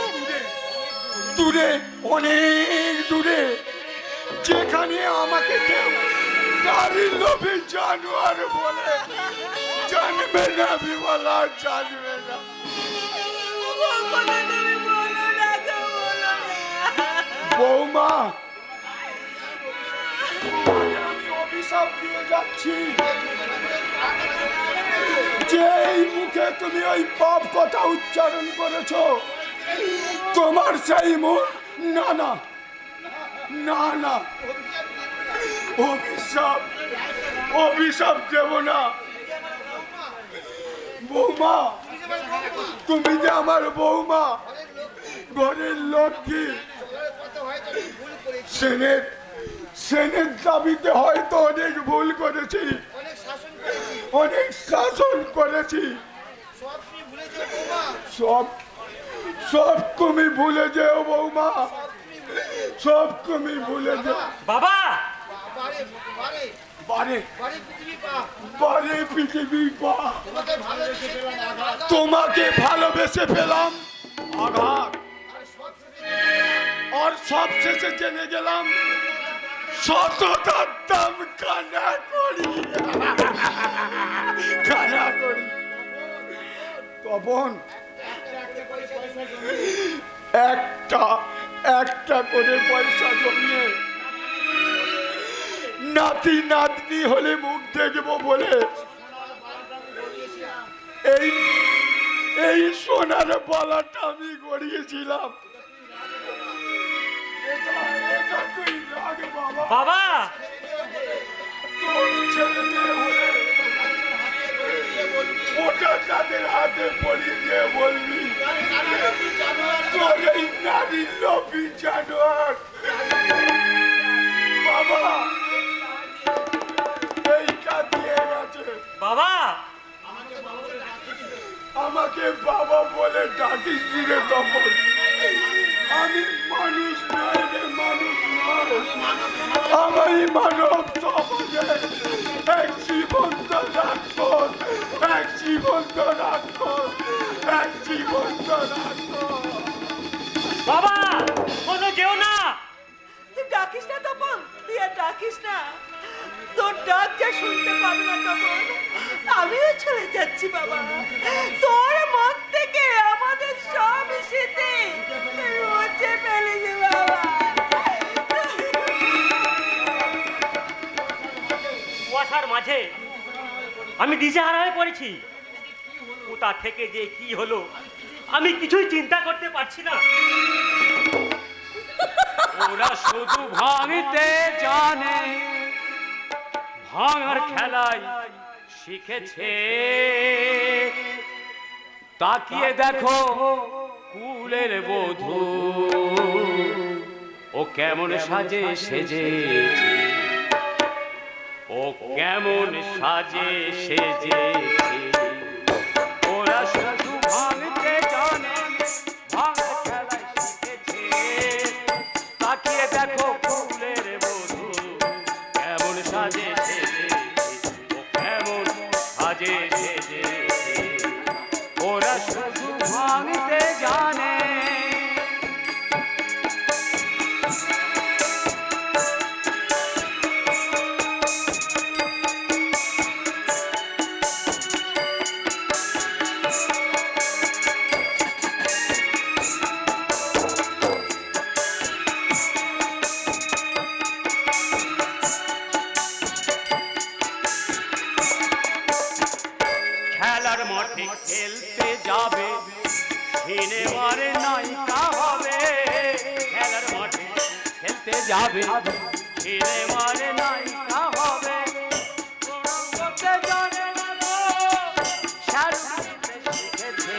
দূরে, অনেক দূরে, যেখানে আমাকে কেউ নারীর লোভী জানোয়ার বলে জানবে না, বিমলা জানবে না। বৌমা, আমি অভিশাপ দিয়ে যাচ্ছি যে এই মুখে তুমি ওই পাপ কথা উচ্চারণ করেছো, তোমার সেই মুখ না না না না, অভিশাপ অভিশাপ দেব না। বৌমা, তুমি যে আমার বৌমা, ঘরের লক্ষ্মী, সেনের দাবিতে হয়তো অনেক ভুল করেছি, অনেক শাসন করেছি, সব সব তুমি ভুলে যেও বৌমা, সব তুমি ভুলে যেও। বাবা, বারে বারে পৃথিবী পা, তোমাকে ভালোবেসে পেলাম আঘাত, আর সব শেষে জেনে গেলাম সততার দাম কানা করি, কানা করি। তখন একটা করে পয়সা জমিয়ে নাতি নাতনি হলে মুখ দেখবো বলে এই সোনার বালাটা আমি গড়িয়েছিলাম। এটা তুই রাখ বাবা। বাবা, তোর ছেলে মেয়ে হলে ওটা তাদের হাতে পড়িয়ে দিয়ে বলবি তোর এই নারীর লোভী জানোয়ার। বাবা, এইটা দিয়ে গেছে। বাবা, আমাকে বাবা বলে ডাকিস দিলে তখন আমি মানুষ নয় রে, মানুষ নয়, আমি মানব সমাজে এক জীবন্ত রাক্ষস, এক জীবন্ত রাক্ষস, এক জীবন্ত রাক্ষস। বাবা, কোনো যেও না। তুই ডাকিস না তপন, তুই আর ডাকিস না, তোর ডাক যা শুনতে পাবে না তপন, আমিও চলে যাচ্ছি বাবা। তোর মন থেকে আমাদের সব স্মৃতি মুছে ফেলেছি বাবা। কুয়াশার মাঝে আমি দিশেহারা হয়ে পড়েছি। কোথা থেকে যে কি হলো আমি কিছুই চিন্তা করতে পারছি না। ওরা শুধু ভাঙতে জানে, ভাঙার খেলায় শিখেছে। তাকিয়ে দেখো কুলের বধূ, ও কেমন সাজে সেজেছে, ও কেমন সাজে সেজেছে। ওরা শুধু ভাঙতে জানে, ভাঙার খেলায় শিখেছে। তাকিয়ে দেখো ফুলের বধূ, কেমন সাজে সেজেছে, ও কেমন সাজে সেজেছে। ওরা শুধু ভাঙতে জানে। খেলার মাঠে খেলতে যাবে, সিনেমার নায়িকা হবে। খেলার মাঠে খেলতে যাবে, সিনেমার নায়িকা হবে। করতে জানে না গো, শাড়ি শিখেছে।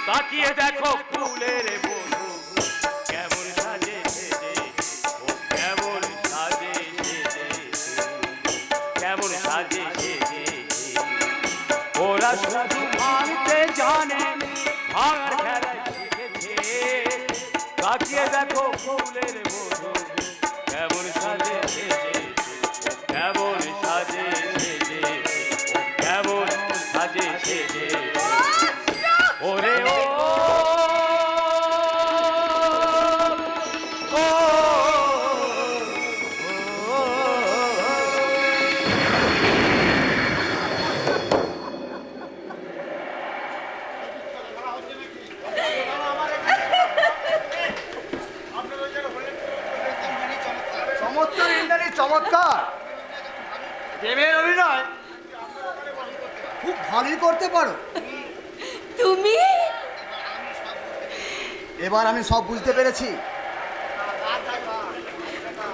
তাকিয়ে দেখো ফুলের বধূ, কেমন সাজে সেজেছে, ও কেমন সাজে সেজেছে, কেমন সাজে সেজেছে। ওরা শুধু ভাঙতে জানে, ভাঙার খেলায় তাকিয়ে দেখো ফুলের মধু কেমন সাজে সেজে, কেমন সাজে সেজে, কেমন সাজে সেজে। ওরে ও চমৎকার ইন্দ্রাণী, চমৎকার। প্রেমের অভিনয় খুব ভালোই করতে পারো। তুমি এবার আমি সব বুঝতে পেরেছি।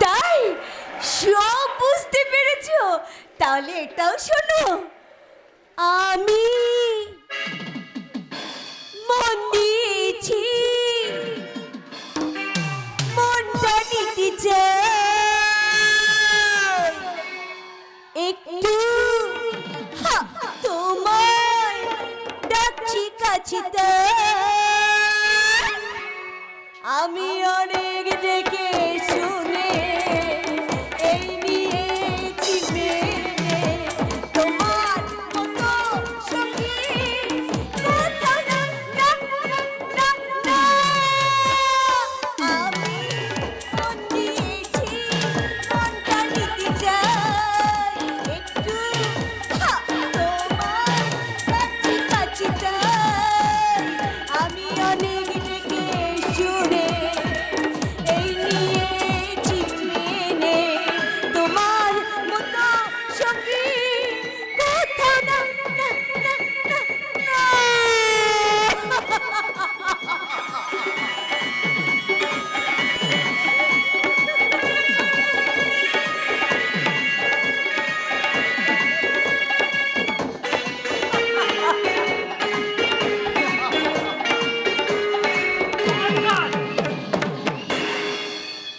তাই সব বুঝতে পেরেছো? তাহলে এটাও শোনো, আমি মন দিয়েছি, মনটা নিতে চাই একটু, হা, তোমায় ডাকছি কাছে তাই। আমি অনেক দেখে শুনে এই নিয়েছি মেনে, তোমার মতো সঙ্গী কোথাও না, না, না, না। আমি মন দিয়েছি, মনটা নিতে চাই একটু, হা, তোমার কাছে তাই। আমি অনেক দেখে শুনে এই নিয়েছি মেনে, তোমার মতো সঙ্গী কোথাও না, না, না, না, না।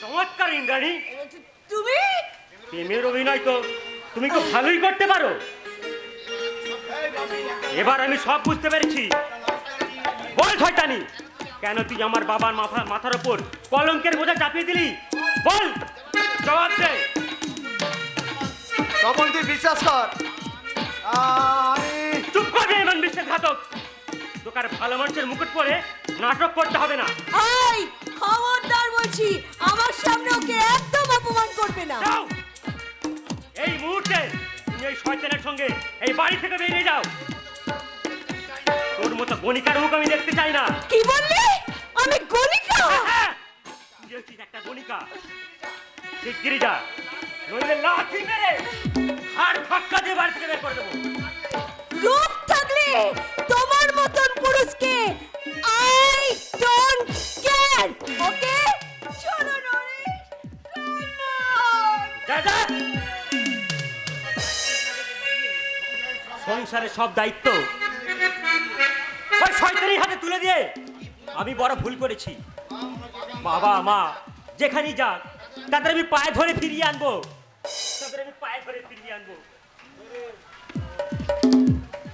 চমৎকার ইন্দ্রাণী, তুমি প্রেমের অভিনয় তো তুমি খুব ভালোই করতে পারো। এবার আমি সব বুঝতে পেরেছি। বল শয়তানি, কেন তুই আমার বাবার মাথার ওপর কলঙ্কের বোঝা চাপিয়ে দিলি? বল, জবাব দে। তখন তুই বিশ্বাস কর, আমি চুপ করে এমন বিশ্বাসঘাতক। তোকার ভালো মানুষের মুকুট পরে নাটক করতে হবে না। এই খবরদার বলছি, আমার সামনে ওকে একদম অপমান করবে না। যাও, এই মুহূর্তে তুমি এই শয়তানের সঙ্গে এই বাড়ি থেকে বেরিয়ে যাও। তোর মতো গণিকার মুখ আমি দেখতে চাই না। কি বললি? আমি গণিকা? হ্যাঁ, তুই হচ্ছিস একটা গণিকা। শিগগিরই যা, নইলে লাঠি মেরে হাড় ধাক্কা দিয়ে বাড়ি থেকে বের করে দেবো। রূপ থাকলে তোমার মতন পুরুষকে আই ডোন্ট কেয়ার, ওকে? চলো নরেশ, যা যা। সংসারের সব দায়িত্ব ওই শয়তানির হাতে তুলে দিয়ে আমি বড় ভুল করেছি। বাবা মা যেখানেই যাক তাদের আমি পায়ে ধরে ফিরিয়ে আনবো, তাদের আমি পায়ে ধরে ফিরিয়ে আনবো।